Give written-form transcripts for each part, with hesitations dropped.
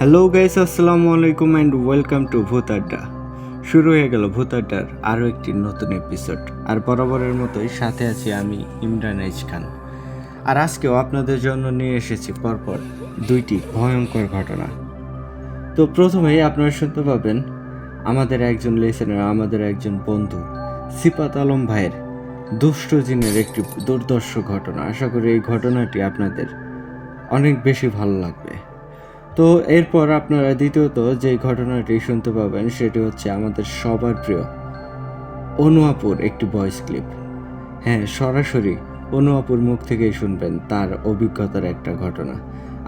Hello guys, আসসালামু আলাইকুম and welcome to ভূত আড্ডা। শুরু হয়ে গেল ভূত আড্ডার আরও একটি নতুন এপিসোড। আর বরাবরের মতোই সাথে আছি আমি, ইমরান এইচ খান। আর আজকেও আপনাদের জন্য নিয়ে এসেছি পরপর দুইটি ভয়ঙ্কর ঘটনা। তো প্রথমেই আপনারা শুনতে পাবেন আমাদের একজন লিসেনার, আমাদের একজন বন্ধু সিফাত আলম ভাইয়ের দুষ্ট জিনের একটি দুর্দর্শ ঘটনা। আশা করি এই ঘটনাটি আপনাদের অনেক বেশি ভালো লাগবে। তো এরপর আপনারা দ্বিতীয়ত যে ঘটনাটি শুনতে পাবেন সেটি হচ্ছে আমাদের সবার প্রিয় অনুয়াপুর একটি ভয়েস ক্লিপ। হ্যাঁ, সরাসরি অনুয়াপুর মুখ থেকেই শুনবেন তার অভিজ্ঞতার একটা ঘটনা।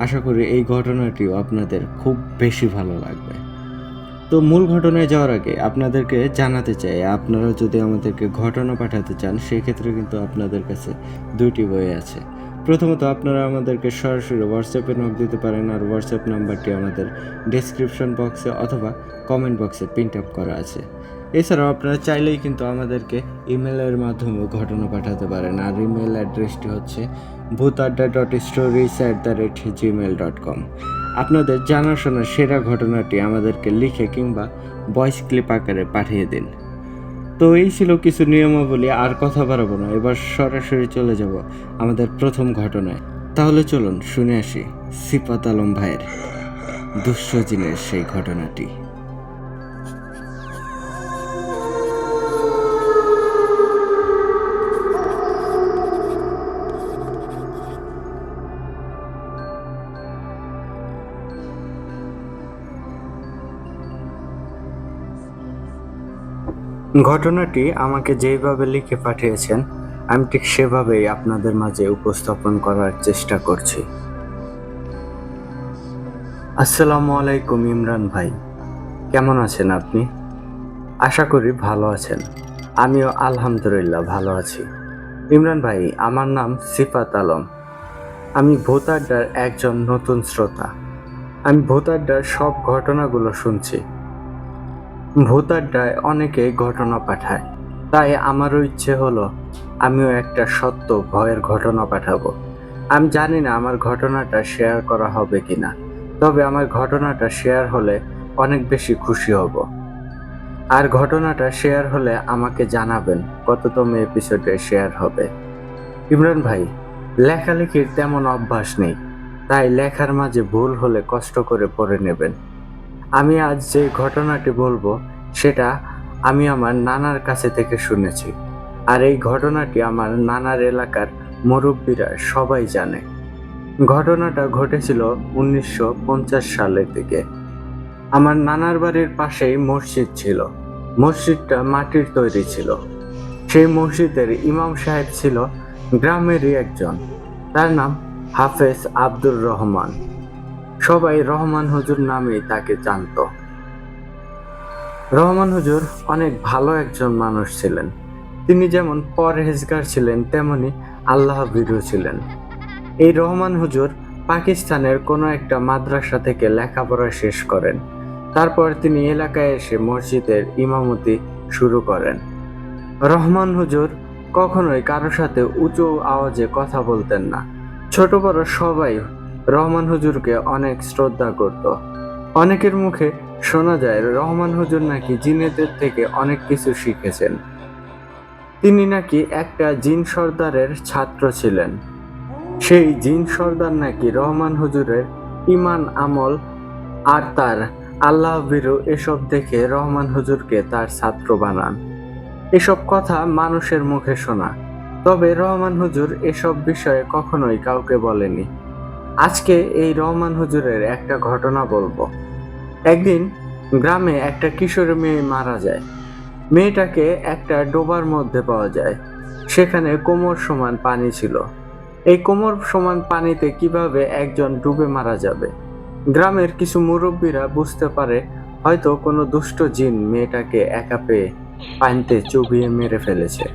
আশা করি এই ঘটনাটিও আপনাদের খুব বেশি ভালো লাগবে। তো মূল ঘটনায় যাওয়ার আগে আপনাদেরকে জানাতে চাই, আপনারা যদি আমাদেরকে ঘটনা পাঠাতে চান সেক্ষেত্রে কিন্তু আপনাদের কাছে দুইটি বই আছে। প্রথমত আপনারা আমাদেরকে সরাসরি হোয়াটসঅ্যাপে নক দিতে পারেন, আর হোয়াটসঅ্যাপ নাম্বারটি আমাদের ডেসক্রিপশন বক্সে অথবা কমেন্ট বক্সে প্রিন্ট আপ করা আছে। এছাড়াও আপনারা চাইলেই কিন্তু আমাদেরকে ইমেলের মাধ্যমেও ঘটনা পাঠাতে পারেন, আর ইমেল অ্যাড্রেসটি হচ্ছে bhutadda.stories@gmail.com। আপনাদের জানাশোনা সেরা ঘটনাটি আমাদেরকে লিখে কিংবা ভয়েস ক্লিপ আকারে পাঠিয়ে দিন। তো এই ছিল কিছু নিয়মাবলী, আর কথা বাড়াবো না, এবার সরাসরি চলে যাব আমাদের প্রথম ঘটনায়। তাহলে চলুন শুনে আসি সিফাত আলম ভাইয়ের দুষ্ট জিনের সেই ঘটনাটি। ঘটনাটি আমাকে যেইভাবে লিখে পাঠিয়েছেন আমি ঠিক সেভাবেই আপনাদের মাঝে উপস্থাপন করার চেষ্টা করছি। আসসালামু আলাইকুম ইমরান ভাই, কেমন আছেন আপনি? আশা করি ভালো আছেন। আমিও আলহামদুলিল্লাহ ভালো আছি। ইমরান ভাই, আমার নাম সিফাত আলম। আমি ভূত আড্ডার একজন নতুন শ্রোতা। আমি ভূত আড্ডার সব ঘটনাগুলো শুনছি। ভূত আড্ডায় অনেকে ঘটনা পাঠায়, তাই আমারও ইচ্ছে হলো আমিও একটা সত্য ভয়ের ঘটনা পাঠাবো। আমি জানি না আমার ঘটনাটা শেয়ার করা হবে কিনা, তবে আমার ঘটনাটা শেয়ার হলে অনেক বেশি খুশি হব। আর ঘটনাটা শেয়ার হলে আমাকে জানাবেন কততম এপিসোডে শেয়ার হবে। ইমরান ভাই, লেখালেখির তেমন অভ্যাস নেই, তাই লেখার মাঝে ভুল হলে কষ্ট করে পড়ে নেবেন। আমি আজ যে ঘটনাটি বলবো সেটা আমি আমার নানার কাছে থেকে শুনেছি, আর এই ঘটনাটি আমার নানার এলাকার মুরব্বীরা সবাই জানে। ঘটনাটা ঘটেছিল 1950 সালের দিকে। আমার নানার বাড়ির পাশেই মসজিদ ছিল। মসজিদটা মাটির তৈরি ছিল। সেই মসজিদের ইমাম সাহেব ছিল গ্রামেরই একজন। তার নাম হাফেজ আব্দুর রহমান। সবাই রহমান হুজুর নামেই তাকে জানত। রহমান হুজুর অনেক ভালো একজন মানুষ ছিলেন। তিনি যেমন পরহেজগার ছিলেন তেমনি আল্লাহ ভীরু ছিলেন। এই রহমান হুজুর পাকিস্তানের কোনো একটা মাদ্রাসা থেকে লেখাপড়া শেষ করেন। তারপর তিনি এলাকায় এসে মসজিদের ইমামতি শুরু করেন। রহমান হুজুর কখনোই কারো সাথে উঁচু আওয়াজে কথা বলতেন না। ছোট বড় সবাই রহমান হুজুরকে অনেক শ্রদ্ধা করত। অনেকের মুখে শোনা যায় রহমান হুজুর নাকি জিনেদের থেকে অনেক কিছু শিখেছেন। তিনি নাকি একটা জিন সর্দারের ছাত্র ছিলেন। সেই জিন সর্দার নাকি রহমান হুজুরের ইমান আমল আর তার আল্লাহ ভীরু এসব দেখে রহমান হুজুরকে তার ছাত্র বানান। এসব কথা মানুষের মুখে শোনা, তবে রহমান হুজুর এসব বিষয়ে কখনোই কাউকে বলেনি। আজকে এই রহমান হুজুরের একটা ঘটনা বলবো। একদিন গ্রামে একটা কিশোরী মেয়ে মারা যায়। মেয়েটাকে একটা ডোবার মধ্যে পাওয়া যায়। সেখানে কোমর সমান পানি ছিল। এই কোমর সমান পানিতে কিভাবে একজন ডুবে মারা যাবে? গ্রামের কিছু মুরব্বীরা বুঝতে পারে হয়তো কোনো দুষ্ট জিন মেয়েটাকে একা পেয়ে পানিতে চুবিয়ে মেরে ফেলেছে।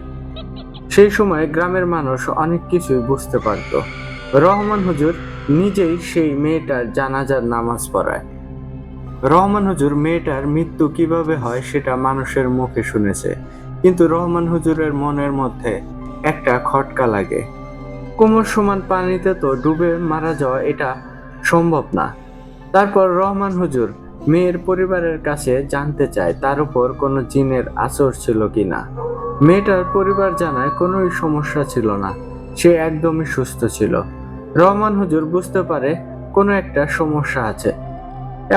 সেই সময় গ্রামের মানুষ অনেক কিছুই বুঝতে পারত। রহমান হুজুর নিজেই সেই মেয়েটার জানাজার নামাজ পড়ায়। রহমান হুজুর মেয়েটার মৃত্যু কিভাবে হয় সেটা মানুষের মুখে শুনেছে, কিন্তু রহমান হুজুরের মনের মধ্যে একটা খটকা লাগে। কোমর সমান পানিতে তো ডুবে মারা যাওয়া এটা সম্ভব না। তারপর রহমান হুজুর মেয়ের পরিবারের কাছে জানতে চায় তার উপর কোনো জিনের আসর ছিল কিনা। মেয়েটার পরিবার জানায় কোনোই সমস্যা ছিল না, সে একদমই সুস্থ ছিল। রহমান হুজুর বুঝতে পারে কোনো একটা সমস্যা আছে।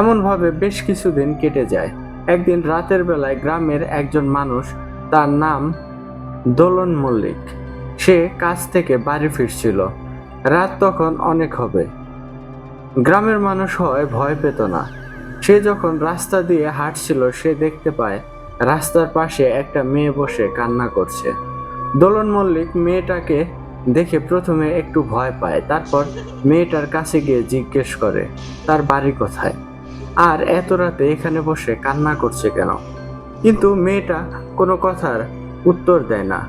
এমনভাবে বেশ কিছুদিন কেটে যায়। একদিন রাতের বেলায় গ্রামের একজন মানুষ, তার নাম দোলন মল্লিক, সে কাজ থেকে বাড়ি ফিরছিল। রাত তখন অনেক হবে। গ্রামের মানুষ হয় ভয় পেত না। সে যখন রাস্তা দিয়ে হাঁটছিল সে দেখতে পায় রাস্তার পাশে একটা মেয়ে বসে কান্না করছে। দোলন মল্লিক মেয়েটাকে দেখে প্রথমে একটু ভয় পায়, তারপর মেয়েটার কাছে গিয়ে জিজ্ঞেস করে তার বাড়ি কোথায়, আর এত রাতে এখানে বসে কান্না করছে কেন। কিন্তু মেয়েটা কোনো কথার উত্তর দেয় না।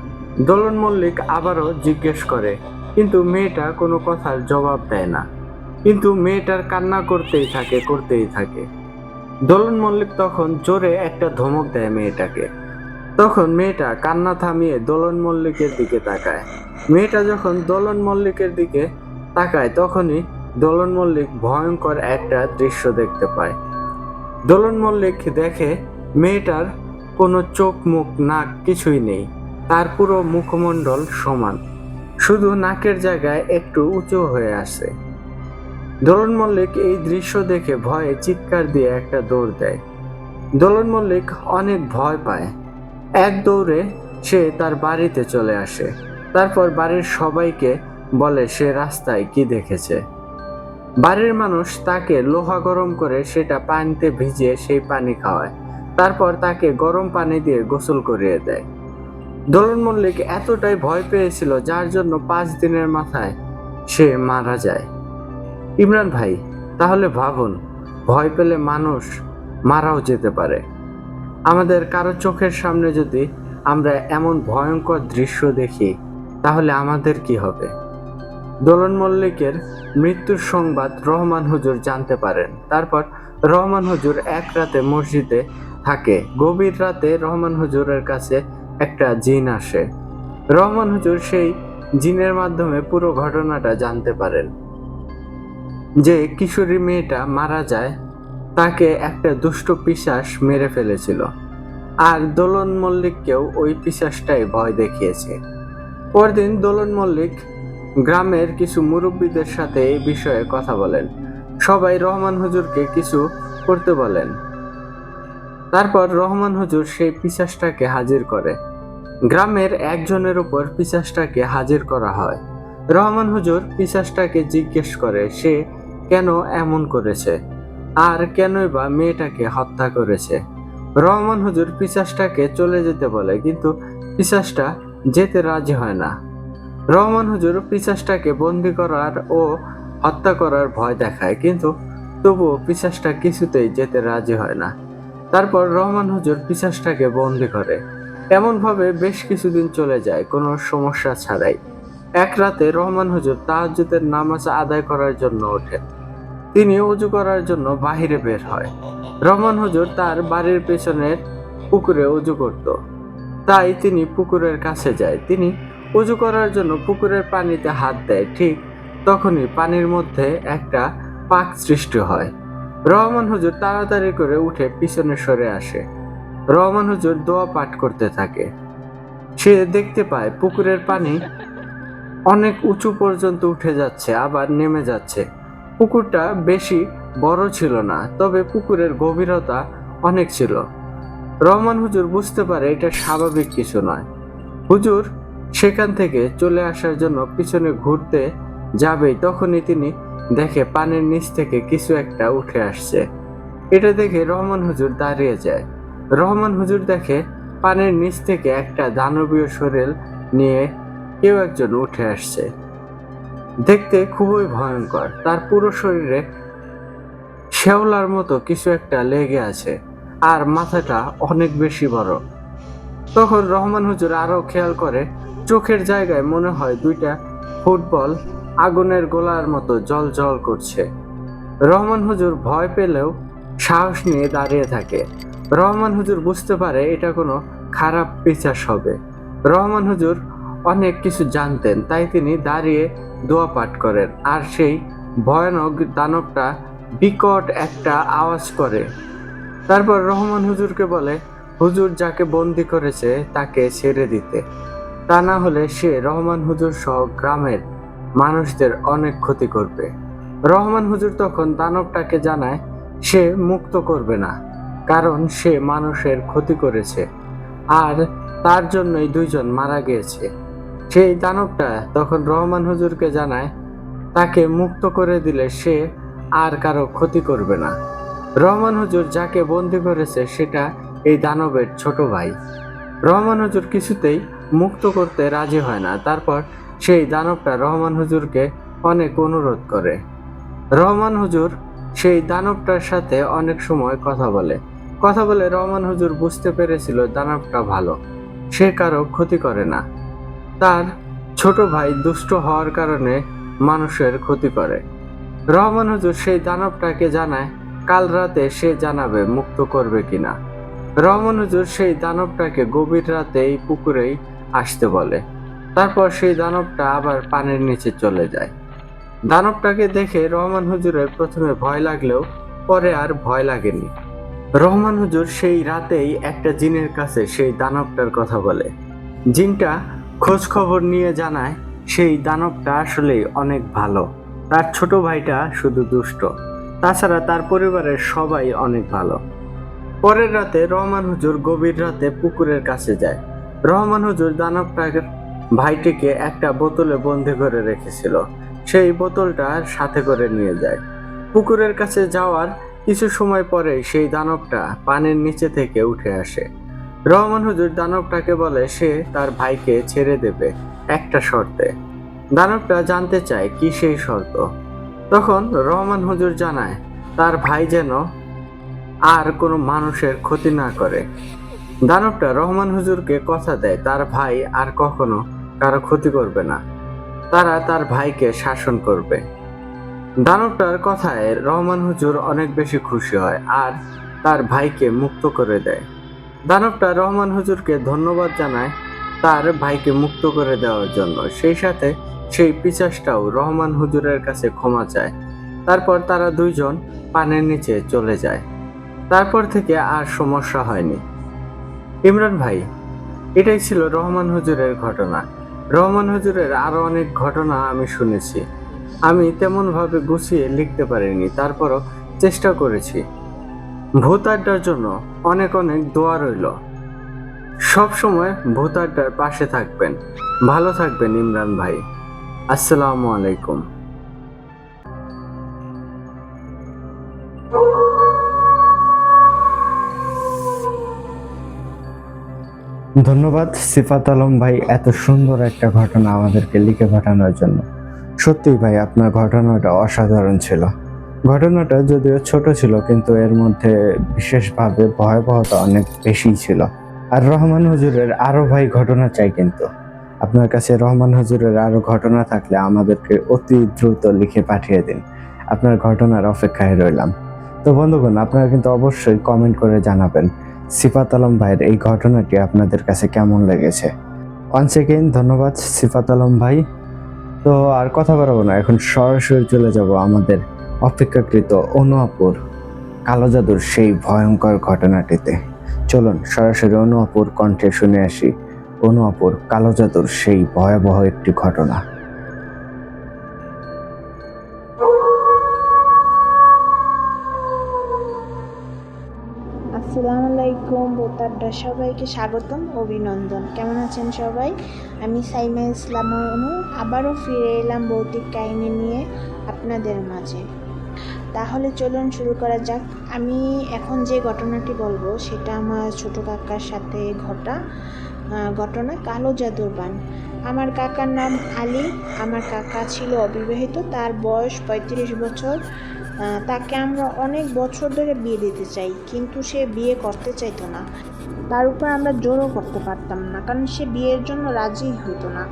দোলন মল্লিক আবারও জিজ্ঞেস করে, কিন্তু মেয়েটা কোনো কথার জবাব দেয় না। কিন্তু মেয়েটার কান্না করতেই থাকে। দোলন মল্লিক তখন জোরে একটা ধমক দেয় মেয়েটাকে। তখন মেয়েটা কান্না থামিয়ে দোলন মল্লিকের দিকে তাকায়। মেয়েটা যখন দোলন মল্লিকের দিকে তাকায় তখনই দোলন মল্লিক ভয়ঙ্কর একটা দৃশ্য দেখতে পায়। দোলন মল্লিক দেখে মেয়েটার কোনো চোখ মুখ নাক কিছুই নেই, তার পুরো মুখমণ্ডল সমান, শুধু নাকের জায়গায় একটু উঁচু হয়ে আসে। দোলন মল্লিক এই দৃশ্য দেখে ভয়ে চিৎকার দিয়ে একটা দৌড় দেয়। দোলন মল্লিক অনেক ভয় পায়। এক দৌড়ে সে তার বাড়িতে চলে আসে। তারপর বাড়ির সবাইকে বলে সে রাস্তায় কি দেখেছে। বাড়ির মানুষ তাকে লোহা গরম করে সেটা পানিতে ভিজিয়ে সেই পানি খাওয়ায়। তারপর তাকে গরম পানি দিয়ে গোসল করিয়ে দেয়। দোলন মল্লিক এতটাই ভয় পেয়েছিল যার জন্য 5 দিনের মাথায় সে মারা যায়। ইমরান ভাই, তাহলে ভাবুন, ভয় পেলে মানুষ মারাও যেতে পারে। আমাদের কারো চোখের সামনে যদি আমরা এমন ভয়ঙ্কর দৃশ্য দেখি তাহলে আমাদের কি হবে? দোলন মল্লিকের মৃত্যুর সংবাদ রহমান হুজুর জানতে পারেন। তারপর রহমান হুজুর এক রাতে মসজিদে থাকে। গভীর রাতে রহমান হুজুরের কাছে একটা জিন আসে। রহমান হুজুর সেই জিনের মাধ্যমে পুরো ঘটনাটা জানতে পারেন। যে কিশোরী মেয়েটা মারা যায় তাকে একটা দুষ্ট পিশাচ মেরে ফেলেছিল, আর দোলন মল্লিককেও ওই পিশাচটাই ভয় দেখিয়েছে। পরদিন দোলন মল্লিক গ্রামের কিছু মুরব্বীদের সাথে এই বিষয়ে কথা বলেন। সবাই রহমান হুজুরকে কিছু করতে বলেন। তারপর রহমান হুজুর সেই পিশাচটাকে হাজির করে। গ্রামের একজনের উপর পিশাচটাকে হাজির করা হয়। রহমান হুজুর পিশাচটাকে জিজ্ঞেস করে সে কেন এমন করেছে, আর কেনই বা মেয়েটাকে হত্যা করেছে। রহমান হুজুর পিশাচটাকে চলে যেতে বলে, কিন্তু পিশাচটা যেতে রাজি হয় না। রহমান হুজুর পিশাচটাকে বন্দি করার ও হত্যা করার ভয় দেখায়, কিন্তু তবুও পিশাচটা কিছুতেই যেতে রাজি হয় না। তারপর রহমান হুজুর পিশাচটাকে বন্দি করে। এমনভাবে বেশ কিছুদিন চলে যায় কোনো সমস্যা ছাড়াই। এক রাতে রহমান হুজুর তাহাজ্জুদের নামাজ আদায় করার জন্য ওঠেন। তিনি ওযু করার জন্য বাহিরে বের হয়। রহমান হুজুর তার বাড়ির পেছনের পুকুরে ওযু করত, তাই তিনি পুকুরের কাছে যায়। তিনি ওযু করার জন্য পুকুরের পানিতে হাত দেয়, ঠিক তখনই পানির মধ্যে একটা পাক সৃষ্টি হয়। রহমান হুজুর তাড়াতাড়ি করে উঠে পিছনে সরে আসে। রহমান হুজুর দোয়া পাঠ করতে থাকে। সে দেখতে পায় পুকুরের পানি অনেক উঁচু পর্যন্ত উঠে যাচ্ছে আবার নেমে যাচ্ছে। পুকুরটা বেশি বড় ছিল না, তবে পুকুরের গভীরতা অনেক ছিল। রহমান হুজুর বুঝতে পারে এটা স্বাভাবিক কিছু নয়। হুজুর সেখান থেকে চলে আসার জন্য পিছনে ঘুরতে যাবেই তখনই তিনি দেখে পানির নিচ থেকে কিছু একটা উঠে আসছে। এটা দেখে রহমান হুজুর দাঁড়িয়ে যায়। রহমান হুজুর দেখে পানির নিচ থেকে একটা দানবীয় শরীর নিয়ে কেউ একজন উঠে আসছে। দেখতে খুবই ভয়ঙ্কর, তার পুরো শরীরে শেওলার মতো কিছু একটা লেগে আছে, আর মাথাটা অনেক বেশি বড়। তখন রহমান হুজুর আরো খেয়াল করে চোখের জায়গায় মনে হয় 2টা ফুটবল আগুনের গোলার মতো জ্বলজ্বল করছে। রহমান হুজুর ভয় পেলেও সাহস নিয়ে দাঁড়িয়ে থাকে। রহমান হুজুর বুঝতে পারে এটা কোনো খারাপ পিশাচ হবে। রহমান হুজুর অনেক কিছু জানতেন, তাই তিনি দাঁড়িয়ে দোয়া পাঠ করেন, আর সেই ভয়ানক দানবটা বিকট একটা আওয়াজ করে। তারপর রহমান হুজুরকে বলে, হুজুর যাকে বন্দি করেছে তাকে ছেড়ে দিতে, তা না হলে সে রহমান হুজুর সহ গ্রামের মানুষদের অনেক ক্ষতি করবে। রহমান হুজুর তখন দানবটাকে জানায় সে মুক্ত করবে না, কারণ সে মানুষের ক্ষতি করেছে আর তার জন্যই দুইজন মারা গিয়েছে। সেই দানবটা তখন রহমান হুজুরকে জানায় তাকে মুক্ত করে দিলে সে আর কারো ক্ষতি করবে না। রহমান হুজুর যাকে বন্দি করেছে সেটা এই দানবের ছোট ভাই। রহমান হুজুর কিছুতেই মুক্ত করতে রাজি হয় না। তারপর সেই দানবটা রহমান হুজুরকে অনেক অনুরোধ করে। রহমান হুজুর সেই দানবটার সাথে অনেক সময় কথা বলে রহমান হুজুর বুঝতে পেরেছিল দানবটা ভালো, সে কারো ক্ষতি করে না। তার ছোট ভাই দুষ্ট হওয়ার কারণে মানুষের ক্ষতি করে। রহমান হুজুর সেই দানবটাকে জানায় কাল রাতে সে জানাবে মুক্ত করবে কিনা। রহমান হুজুর সেই দানবটাকে গভীর রাতে এই পুকুরেই আসতে বলে। তারপর সেই দানবটা আবার পানির নিচে চলে যায়। দানবটাকে দেখে রহমান হুজুরের প্রথমে ভয় লাগলেও পরে আর ভয় লাগেনি। রহমান হুজুর সেই রাতেই একটা জিনের কাছে সেই দানবটার কথা বলে। জিনটা খোঁজ খবর নিয়ে জানায় সেই দানবটা আসলেই অনেক ভালো, তার ছোট ভাইটা শুধু দুষ্ট, তাছাড়া তার পরিবারের সবাই অনেক ভালো। পরের রাতে রহমান হুজুর গভীর রাতে পুকুরের কাছে যায়। রহমান হুজুর দানবটার ভাইটিকে একটা বোতলে বন্দি করে রেখেছিল, সেই বোতলটা সাথে করে নিয়ে যায়। পুকুরের কাছে যাওয়ার কিছু সময় পরে সেই দানবটা পানির নিচে থেকে উঠে আসে। রহমান হুজুর দানবটাকে বলে সে তার ভাইকে ছেড়ে দেবে একটা শর্তে। দানবটা জানতে চায় কি সেই শর্ত। তখন রহমান হুজুর জানায় তার ভাই যেন আর কোনো মানুষের ক্ষতি না করে। দানবটা রহমান হুজুরকে কথা দেয় তার ভাই আর কখনো কারো ক্ষতি করবে না, তারা তার ভাইকে শাসন করবে। দানবটার কথায় রহমান হুজুর অনেক বেশি খুশি হয় আর তার ভাইকে মুক্ত করে দেয়। দানবটা রহমান হুজুরকে ধন্যবাদ জানায় তার ভাইকে মুক্ত করে দেওয়ার জন্য, সেই সাথে সেই পিশাচটাও রহমান হুজুরের কাছে ক্ষমা চায়। তারপর তারা দুইজন পানির নিচে চলে যায়। তারপর থেকে আর সমস্যা হয়নি। ইমরান ভাই, এটাই ছিল রহমান হুজুরের ঘটনা। রহমান হুজুরের আরো অনেক ঘটনা আমি শুনেছি, আমি তেমন ভাবে গুছিয়ে লিখতে পারিনি, তারপরও চেষ্টা করেছি। ভূত আড্ডার জন্য অনেক অনেক দোয়া রইল। সব সময় ভূত আড্ডার পাশে থাকবেন। ভালো থাকবেন ইমরান ভাই। আসসালামু আলাইকুম। ধন্যবাদ সিফাত আলম ভাই এত সুন্দর একটা ঘটনা আমাদেরকে লিখে পাঠানোর জন্য। সত্যি ভাই আপনার ঘটনাটা অসাধারণ ছিল। ঘটনাটা যদিও ছোট ছিল কিন্তু এর মধ্যে বিশেষভাবে ভয়াবহতা অনেক বেশি ছিল। আর রহমান হুজুরের আরো ভাই ঘটনা চাই, কিন্তু আপনার কাছে রহমান হুজুরের আরো ঘটনা থাকলে আমাদেরকে অতি দ্রুত লিখে পাঠিয়ে দিন। আপনার ঘটনার অপেক্ষায় রইলাম। তো বন্ধুগণ, আপনারা কিন্তু অবশ্যই কমেন্ট করে জানাবেন সিফাত আলম ভাইয়ের এই ঘটনাটি আপনাদের কাছে কেমন লেগেছে। ওয়ান্স এগেইন ধন্যবাদ সিফাত আলম ভাই। তো আর কথা বাড়াবো না, এখন সরাসরি চলে যাব আমাদের অপেক্ষাকৃত অনু আপুর কালো জাদুর সেই ভয়ঙ্কর ঘটনাটিতে। চলুন সরাসরি অনু আপুর কণ্ঠে শুনে আসি অনু আপুর কালো জাদুর সেই ভয়াবহ একটি ঘটনা। আসসালামু আলাইকুম বোতারডা, সবাইকে স্বাগতম, অভিনন্দন। কেমন আছেন সবাই? আমি সাইমা ইসলাম অনু আবারও ফিরে এলাম ভৌতিক কাহিনী নিয়ে আপনাদের মাঝে। তাহলে চলুন শুরু করা যাক। আমি এখন যে ঘটনাটি বলবো সেটা আমার ছোট কাকার সাথে ঘটনা কালো জাদুর বান। আমার কাকার নাম আলী। আমার কাকা ছিল অবিবাহিত, তার বয়স 35 বছর। তাকে আমরা অনেক বছর ধরে বিয়ে দিতে চাই, কিন্তু সে বিয়ে করতে চাইতো না। তার উপর আমরা জোরও করতে পারতাম না, কারণ সে বিয়ের জন্য রাজি হতো না।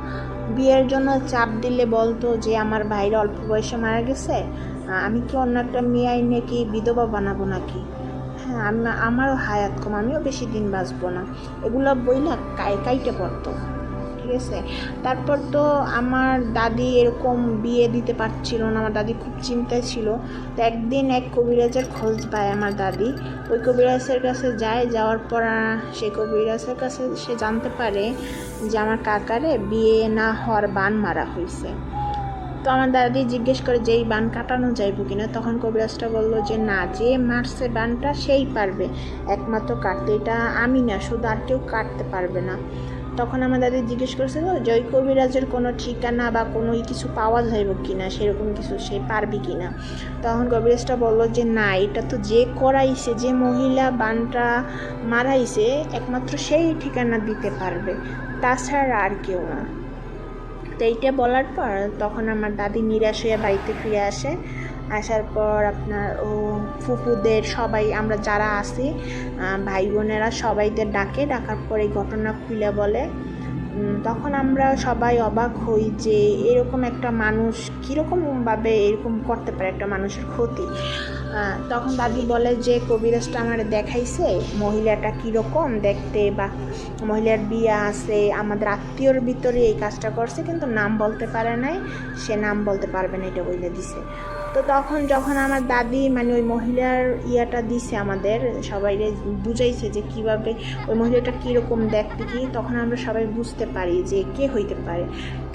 বিয়ের জন্য চাপ দিলে বলতো যে আমার ভাইরা অল্প বয়সে মারা গেছে, আমি কি অন্য একটা মেয়ে আইনে কি বিধবা বানাবো নাকি? হ্যাঁ, আমারও হায়াত কম, আমিও বেশি দিন বাঁচবো না, এগুলো বইলা কাইটে পড়তো। ঠিক ঠিক আছে। তারপর তো আমার দাদি এরকম বিয়ে দিতে পারছিল না, আমার দাদি খুব চিন্তায় ছিল। তো একদিন এক কবিরাজের খোঁজ পায় আমার দাদি, ওই কবিরাজের কাছে যায়। যাওয়ার পর সেই কবিরাজের কাছে সে জানতে পারে যে আমার কাকারে বিয়ে না হওয়ার বান মারা হয়েছে। তো আমার দাদি জিজ্ঞেস করে যে এই বান কাটানো যাইব কিনা, তখন কবিরাজটা বলল যে না, যে মারছে বানটা সেই পারবে একমাত্র কাটতে, এটা আমি না, শুধু আর কেউ কাটতে পারবে না। তখন আমার দাদি জিজ্ঞেস করছিল যে ওই কবিরাজের কোনো ঠিকানা বা কোনো কিছু পাওয়া যাইব কিনা, সেরকম কিছু সে পারবি কিনা। তখন কবিরাজটা বলল যে না, এটা তো যে করাইছে, যে মহিলা বানটা মারাইছে একমাত্র সেই ঠিকানা দিতে পারবে, তাছাড়া আর কেউ না। তো এইটা বলার পর তখন আমার দাদি নিরাশ হয়ে বাড়িতে ফিরে আসে। আসার পর আপনার ফুপুদের সবাই আমরা যারা আছি ভাই বোনেরা সবাইদের ডাকার পর এই ঘটনা খুলে বলে। তখন আমরা সবাই অবাক হই যে এরকম একটা মানুষ কীরকমভাবে এরকম করতে পারে, একটা মানুষের ক্ষতি। তখন দাদি বলে যে কবিরাজটা আমার দেখাইছে মহিলাটা কীরকম দেখতে, বা মহিলার বিয়ে আছে, আমাদের আত্মীয়র ভিতরে এই কাজটা করছে, কিন্তু নাম বলতে পারে নাই, সে নাম বলতে পারবে না এটা বলে দিছে। তো তখন যখন আমার দাদি মানে ওই মহিলার ইয়াটা দিছে, আমাদের সবাইরে বুঝাইছে যে কিভাবে ওই মহিলাটা কীরকম দেখতে কি, তখন আমরা সবাই বুঝতে পারি যে কে হইতে পারে।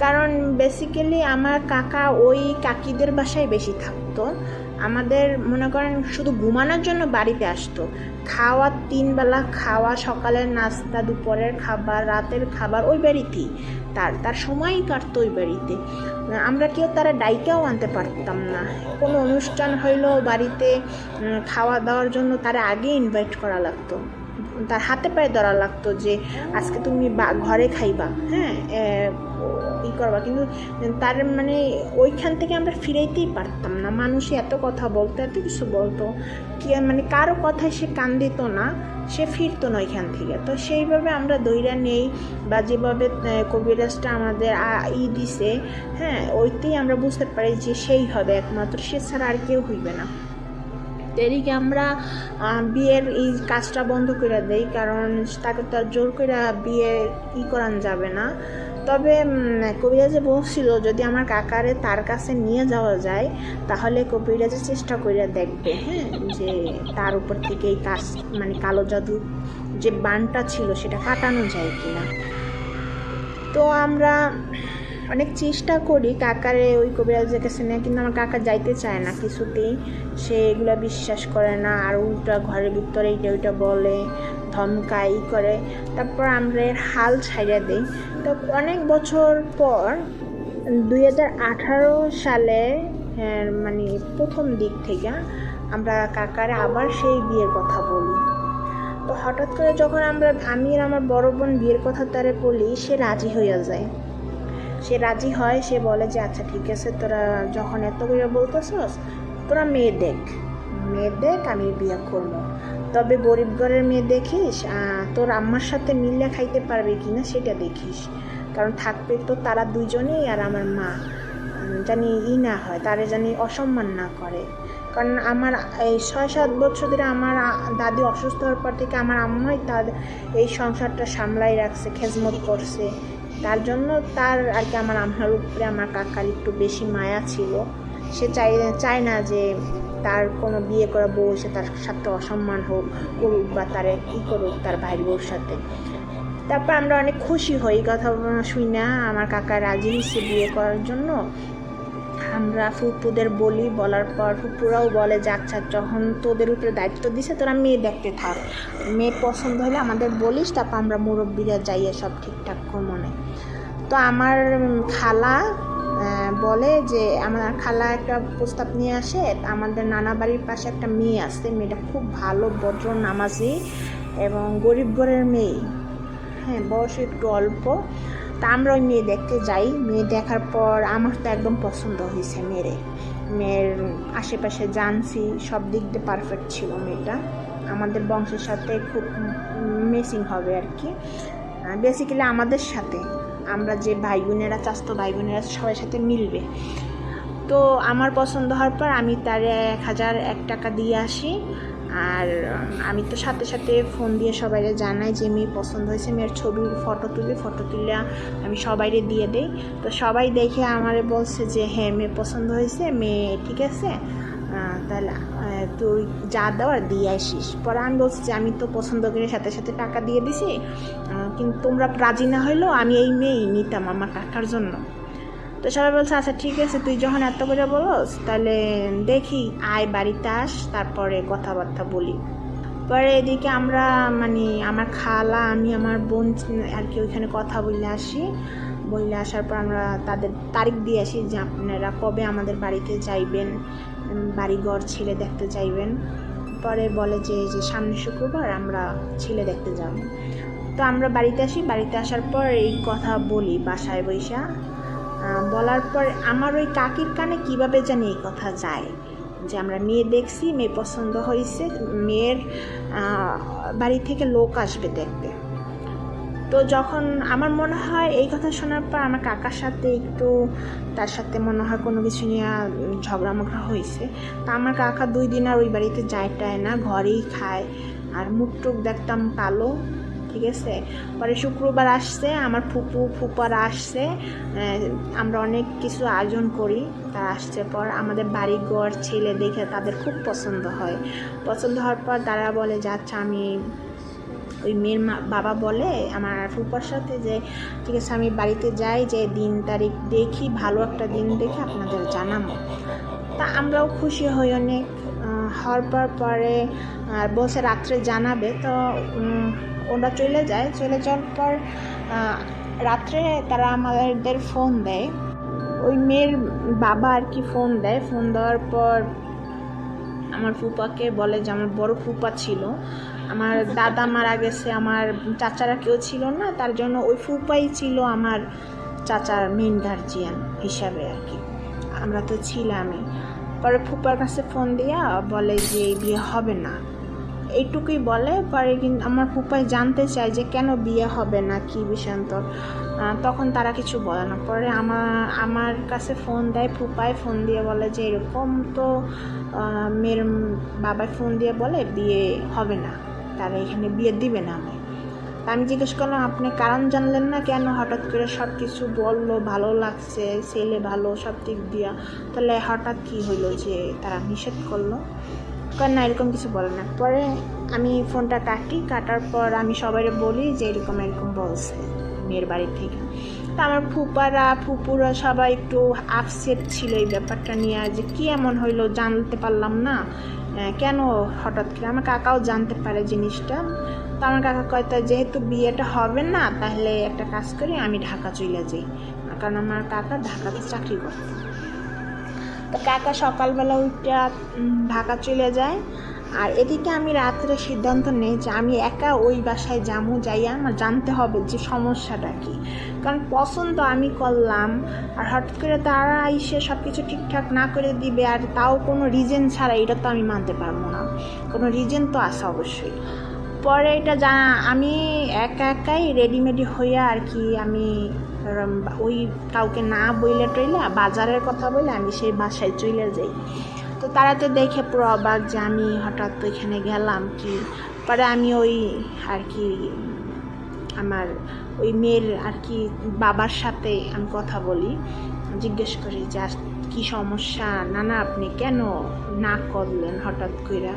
কারণ বেসিক্যালি আমার কাকা ওই কাকিদের বাসায় বেশি থাকতো। আমাদের মনে করেন শুধু ঘুমানোর জন্য বাড়িতে আসতো, খাওয়া 3 বেলা খাওয়া, সকালের নাস্তা, দুপুরের খাবার, রাতের খাবার ওই বাড়িতেই, তার সময়ই কাটতো ওই বাড়িতে। আমরা কেউ তারা ডাইকেও আনতে পারতাম না। কোনো অনুষ্ঠান হইলেও বাড়িতে খাওয়া দাওয়ার জন্য তারা আগে ইনভাইট করা লাগতো, তার হাতে পায়ে ধরা লাগতো যে আজকে তুমি ঘরে খাইবা, হ্যাঁ ই করবা। কিন্তু তার মানে ওইখান থেকে আমরা ফিরাইতেই পারতাম না। মানুষ এত কথা বলতো, এত কিছু বলতো, কি মানে কারো কথায় সে কান দিত না, সে ফিরতো না ওইখান থেকে। তো সেইভাবে আমরা দইরা নেই, বা যেভাবে কবিরাজটা আমাদের দিছে, হ্যাঁ ওইতেই আমরা বুঝতে পারি যে সেই হবে একমাত্র, সে ছাড়া আর কেউ হইবে না। এদিকে আমরা বিয়ের এই কাজটা বন্ধ করে দেই, কারণ তাকে তো আর জোর করে বিয়ে করান যাবে না। তবে কবিরাজে বলছিল যদি আমার কাকারে তার কাছে নিয়ে যাওয়া যায় তাহলে কবিরাজে চেষ্টা করে দেখবে, হ্যাঁ যে তার উপর থেকে এই কাজ মানে কালো জাদু যে বানটা ছিল সেটা কাটানো যায় কিনা। তো আমরা অনেক চেষ্টা করি কাকারে ওই কবিরাজের কাছে নিয়ে, কিন্তু আমার কাকা যাইতে চায় না কিছুতেই, সে এগুলো বিশ্বাস করে না, আর উল্টা ঘরের ভিতরে এইটা ওইটা বলে, ধমকাই করে। তারপর আমরা এর হাল ছাইড়া দিই। তো অনেক বছর পর 2018 সালে মানে প্রথম দিক থেকে আমরা কাকারে আবার সেই বিয়ের কথা বলি। তো হঠাৎ করে যখন আমি আর আমার বড় বোন বিয়ের কথা তারে বলি, সে রাজি হইয়া যায়। সে রাজি হয়, সে বলে যে আচ্ছা ঠিক আছে, তোরা যখন এত করে বলতেছস তোরা মেয়ে দেখ আমি বিয়ে করবো, তবে গরিব ঘরের মেয়ে দেখিস, তোর আম্মার সাথে মিলে খাইতে পারবে কিনা সেটা দেখিস, কারণ থাকবে তো তারা দুজনেই, আর আমার মা জানি না হয়, তারে জানি অসম্মান না করে। কারণ আমার এই 6-7 বছর ধরে আমার দাদি অসুস্থ হওয়ার পর থেকে আমার আম্মাই তার এই সংসারটা সামলাই রাখছে, খেজমত করছে, তার জন্য তার আর কি আমার আম্মার উপরে আমার কাকার একটু বেশি মায়া ছিল। সে চায় না যে তার কোনো বিয়ে করা বউ সে তার সাথে অসম্মান করুক বা তার করুক তার ভাইয়ের বউর সাথে। তারপর আমরা অনেক খুশি হই কথা শুই না, আমার কাকা রাজি হয়েছে বিয়ে করার জন্য। আমরা ফুপুদের বলার পর ফুপুরাও বলে যে আচ্ছা যখন তোদের উপরে দায়িত্ব দিছে তোরা মেয়ে দেখতে থাক, মেয়ে পছন্দ হলে আমাদের বলিস, তারপর আমরা মুরব্বীরা যাইয়ে সব ঠিকঠাক মনে। তো আমার খালা বলে যে আমার খালা একটা প্রস্তাব নিয়ে আসে, আমাদের নানা বাড়ির পাশে একটা মেয়ে আছে, মেয়েটা খুব ভালো ভদ্র নামাজি এবং গরিব ঘরের মেয়ে, হ্যাঁ বয়স একটু অল্প। তা আমরা ওই মেয়ে দেখতে যাই। মেয়ে দেখার পর আমার তো একদম পছন্দ হয়েছে মেয়ের আশেপাশে জানছি, সব দিক দিয়ে পারফেক্ট ছিল মেয়েটা, আমাদের বংশের সাথে খুব মেসিং হবে আর কি, বেসিক্যালি আমাদের সাথে আমরা যে ভাই বোনেরা চাস্তো ভাই বোনেরা সবার সাথে মিলবে। তো আমার পছন্দ হওয়ার পর আমি তারে 1001 টাকা দিয়ে আসি। আর আমি তো সাথে সাথে ফোন দিয়ে সবাইরে জানাই যে মেয়ে পছন্দ হয়েছে, মেয়ের ছবি ফটো তুলে আমি সবাইরে দিয়ে দেই। তো সবাই দেখে আমারে বলছে যে হ্যাঁ মেয়ে পছন্দ হয়েছে, মেয়ে ঠিক আছে, তাহলে তুই যা দেওয়ার দিয়ে আসিস। পরে আমি বলছি যে আমি তো পছন্দ করে সাথে সাথে টাকা দিয়ে দিছি, কিন্তু তোমরা রাজি না হইলেও আমি এই মেয়েই নিতাম আমার কাকার জন্য। তো সবাই বলছে আচ্ছা ঠিক আছে, তুই যখন এত করে বলোস তাহলে দেখি আয় বাড়িতে আস, তারপরে কথাবার্তা বলি। পরে এদিকে আমরা মানে আমার খালা আমি আমার বোন আর কি ওইখানে কথা বলে আসি। বলে আসার পর আমরা তাদের তারিখ দিয়ে আসি যে আপনারা কবে আমাদের বাড়িতে যাইবেন, বাড়িঘর ছেলে দেখতে যাইবেন। পরে বলে যে সামনে শুক্রবার আমরা ছেলে দেখতে যাব। তো আমরা বাড়িতে আসি, বাড়িতে আসার পর এই কথা বলি বাসায় বৈশা। বলার পর আমার ওই কাকির কানে কিভাবে জানি এই কথা যায় যে আমরা মেয়ে দেখছি, মেয়ে পছন্দ হয়েছে, মেয়ের বাড়ি থেকে লোক আসবে দেখতে। তো যখন আমার মনে হয় এই কথা শোনার পর আমার কাকার সাথে একটু তার সাথে মনে হয় কোনো কিছু নিয়ে ঝগড়া হয়েছে। তা আমার কাকা 2 দিন আর ওই বাড়িতে যায় না, ঘরেই খায়, আর মুখ টুক দেখতাম কালো, ঠিক আছে। পরে শুক্রবার আসছে, আমার ফুপারা আসছে, আমরা অনেক কিছু আয়োজন করি। তারা আসছে পর আমাদের বাড়িঘর ছেলে দেখে তাদের খুব পছন্দ হয়। পছন্দ হওয়ার পর তারা বলে যে আচ্ছা আমি ওই মেয়ের বাবা বলে আমার ফুপার সাথে যে ঠিক আছে আমি বাড়িতে যাই, যে দিন তারিখ দেখি, ভালো একটা দিন দেখে আপনাদের জানাবো। তা আমরাও খুশি হই অনেক। হওয়ার পরে বলছে রাত্রে জানাবে। তো ওরা চলে যাওয়ার পর রাত্রে তারা আমাদের ফোন দেয়, ওই মেয়ের বাবা আর কি ফোন দেয়। ফোন দেওয়ার পর আমার ফুপাকে বলে যে আমার বড় ফুপা ছিল, আমার দাদা মারা গেছে, আমার চাচারা কেউ ছিল না, তার জন্য ওই ফুপাই ছিল আমার চাচার মেন গার্জিয়ান হিসাবে আর কি, আমরা তো ছিলামই। পরে ফুপার কাছে ফোন দিয়া বলে যে বিয়ে হবে না, এইটুকুই বলে। পরে কিন্তু আমার ফুপাই জানতে চায় যে কেন বিয়ে হবে না, কি বিষান্তর। তখন তারা কিছু বলে না। পরে আমার কাছে ফোন দেয় ফুপাই, ফোন দিয়ে বলে যে এরকম। তো মেয়ের বাবাই ফোন দিয়ে বলে বিয়ে হবে না, তারা এখানে বিয়ে দিবে না। আমি জিজ্ঞেস করলাম আপনি কারণ জানলেন না কেন, হঠাৎ করে সব কিছু বললো, ভালো লাগছে, ছেলে ভালো সব দিক দিয়া, তাহলে হঠাৎ কি হইলো যে তারা নিষেধ করলো? না এরকম কিছু বলে না। পরে আমি ফোনটা কাটার পর আমি সবাই বলি যে এরকম বলছে মেয়ের বাড়ি থেকে। তা আমার ফুপুরা সবাই একটু আপসেট ছিল এই ব্যাপারটা নিয়ে, যে কি এমন হইলো জানতে পারলাম না, কেন হঠাৎ করে। আমার কাকাও জানতে পারে জিনিসটা। তো আমার কাকা কয় তা যেহেতু বিয়েটা হবে না তাহলে একটা কাজ করি, আমি ঢাকা চলে যাই, কারণ আমার কাকা ঢাকাতে চাকরি করত। তো কাকা সকালবেলা উঠে ঢাকা চলে যায়। আর এদিকে আমি রাত্রে সিদ্ধান্ত নেই যে আমি একা ওই বাসায় যাইয়া আমার জানতে হবে যে সমস্যাটা কী, কারণ পছন্দ আমি করলাম আর হঠাৎ করে তারা এসে সব কিছু ঠিকঠাক না করে দিবে, আর তাও কোনো রিজন ছাড়া, এটা তো আমি মানতে পারবো না, কোনো রিজন তো আছে অবশ্যই। পরে এটা আমি একাই রেডিমেডি হইয়া আর কি আমি ওই কাউকে না বইলে টইলা বাজারের কথা বলে আমি সেই বাসায় চলে যাই। তো তারা তো দেখে পুরো অবাক যে আমি হঠাৎ ওইখানে গেলাম কি। পরে আমি ওই আর কি আমার ওই মেয়ের আর কি বাবার সাথে আমি কথা বলি, জিজ্ঞেস করি যে কি সমস্যা নানা, আপনি কেন না করলেন হঠাৎ করে,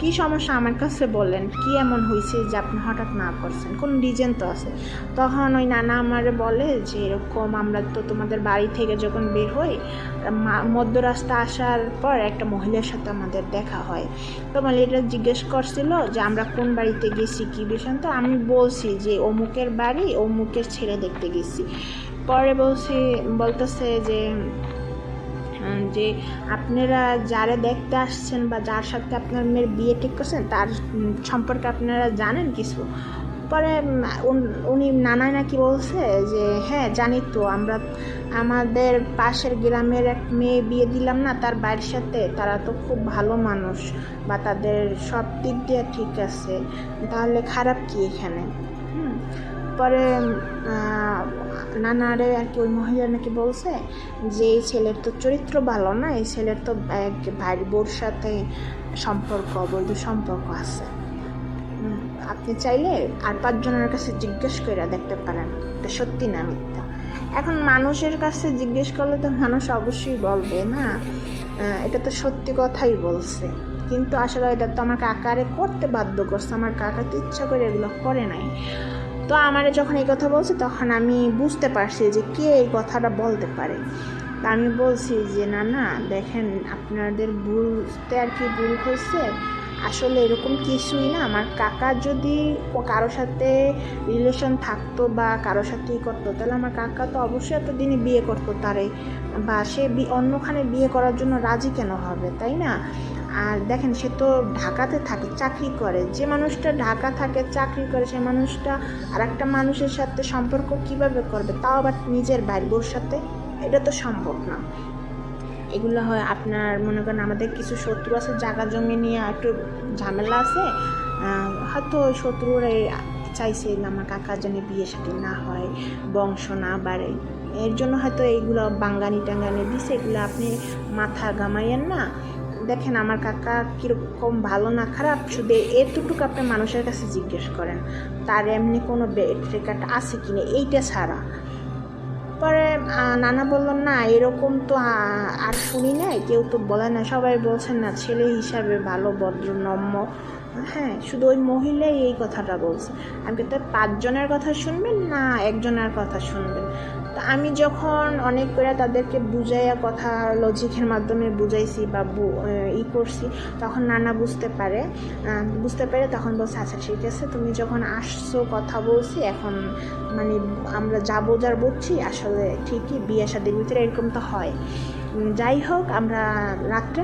কি সমস্যা আমার কাছে বলেন, কি এমন হয়েছে যে আপনি হঠাৎ না করছেন, কোন রিজন তো আছে। তখন ওই নানা আমারে বলে যে এরকম আমরা তো তোমাদের বাড়ি থেকে যখন বের হই মধ্য রাস্তা আসার পর একটা মহিলার সাথে আমাদের দেখা হয়। তো মহিলাটা জিজ্ঞেস করছিল যে আমরা কোন বাড়িতে গেছি, কি বিষয়। তো আমি বলছি যে অমুকের বাড়ি, অমুকের ছেলে দেখতে গেছি। পরে বলতেছে যে আপনারা যারা দেখতে আসছেন বা যার সাথে আপনার মেয়ের বিয়ে ঠিক করছেন তার সম্পর্কে আপনারা জানেন কিছু? পরে উনি নানাই নাকি বলছে যে হ্যাঁ জানি তো, আমরা আমাদের পাশের গ্রামের এক মেয়ে বিয়ে দিলাম না তার বাড়ির সাথে, তারা তো খুব ভালো মানুষ বা তাদের সব দিক দিয়ে ঠিক আছে, তাহলে খারাপ কি এখানে। পরে নানারে আর কি ওই মহিলা নাকি বলছে যে এই ছেলের তো চরিত্র ভালো না, এই ছেলের তো ভাই বোর সাথে সম্পর্ক, অবৈধ সম্পর্ক আছে। আপনি চাইলে আর 5 জনের কাছে জিজ্ঞেস করে দেখতে পারেন এটা সত্যি না মিথ্যা। এখন মানুষের কাছে জিজ্ঞেস করলে তো মানুষ অবশ্যই বলবে না এটা তো সত্যি কথাই বলছে, কিন্তু আসলে এটা তো আমার কাকারে করতে বাধ্য করছে, আমার কাকা তো ইচ্ছা করে এগুলো করে নাই। তো আমারে যখন এই কথা বলছে তখন আমি বুঝতে পারছি যে কে এই কথাটা বলতে পারে। তা আমি বলছি যে না না দেখেন, আপনাদের বুঝতে আর কি ভুল হয়েছে, আসলে এরকম কিছুই না। আমার কাকা যদি কারোর সাথে রিলেশন থাকতো বা কারোর সাথেই করতো, তাহলে আমার কাকা তো অবশ্যই এতদিনে বিয়ে করতো তারে, বা সে অন্যখানে বিয়ে করার জন্য রাজি কেন হবে, তাই না? আর দেখেন, সে তো ঢাকাতে থাকে, চাকরি করে। যে মানুষটা ঢাকা থাকে, চাকরি করে, সে মানুষটা আর একটা মানুষের সাথে সম্পর্ক কিভাবে করবে, তাও আবার নিজের ভাইবোর সাথে? এটা তো সম্ভব না। এগুলো হয় আপনার মনে করেন আমাদের কিছু শত্রু আছে, জায়গা জমি নিয়ে একটু ঝামেলা আছে, হয়তো ওই শত্রুরা চাইছে আমার কাকা যেন বিয়ে সাথে না হয়, বংশ না বাড়ে, এর জন্য হয়তো এইগুলো বাঙ্গানি টাঙ্গানি দিছে। এগুলো আপনি মাথা ঘামাইয়েন না। দেখেন আমার কাকা কীরকম ভালো না খারাপ, শুধু এতটুকু আপনি মানুষের কাছে জিজ্ঞেস করেন তার এমনি কোনো বেড রেকর্ড আছে কিনা, এইটা ছাড়া। পরে নানা বললাম না এরকম তো আর শুনি নাই, কেউ তো বলে না, সবাই বলছেন না ছেলে হিসাবে ভালো, ভদ্র, নম্র। হ্যাঁ, শুধু ওই মহিলাই এই কথাটা বলছে। আমি তো 5 জনের কথা শুনবেন না 1 জনের কথা শুনবেন? তো আমি যখন অনেক করে তাদেরকে বুঝাইয়া কথা লজিকের মাধ্যমে বুঝাইছি বা করছি, তখন নানা বুঝতে পারে তখন বলছে আচ্ছা ঠিক আছে, তুমি যখন আসছো কথা বলছি, এখন মানে আমরা যা বোঝার বুঝছি, আসলে ঠিকই বিয়ে শাদীর ভিতরে এরকম তো হয়। যাই হোক, আমরা রাত্রে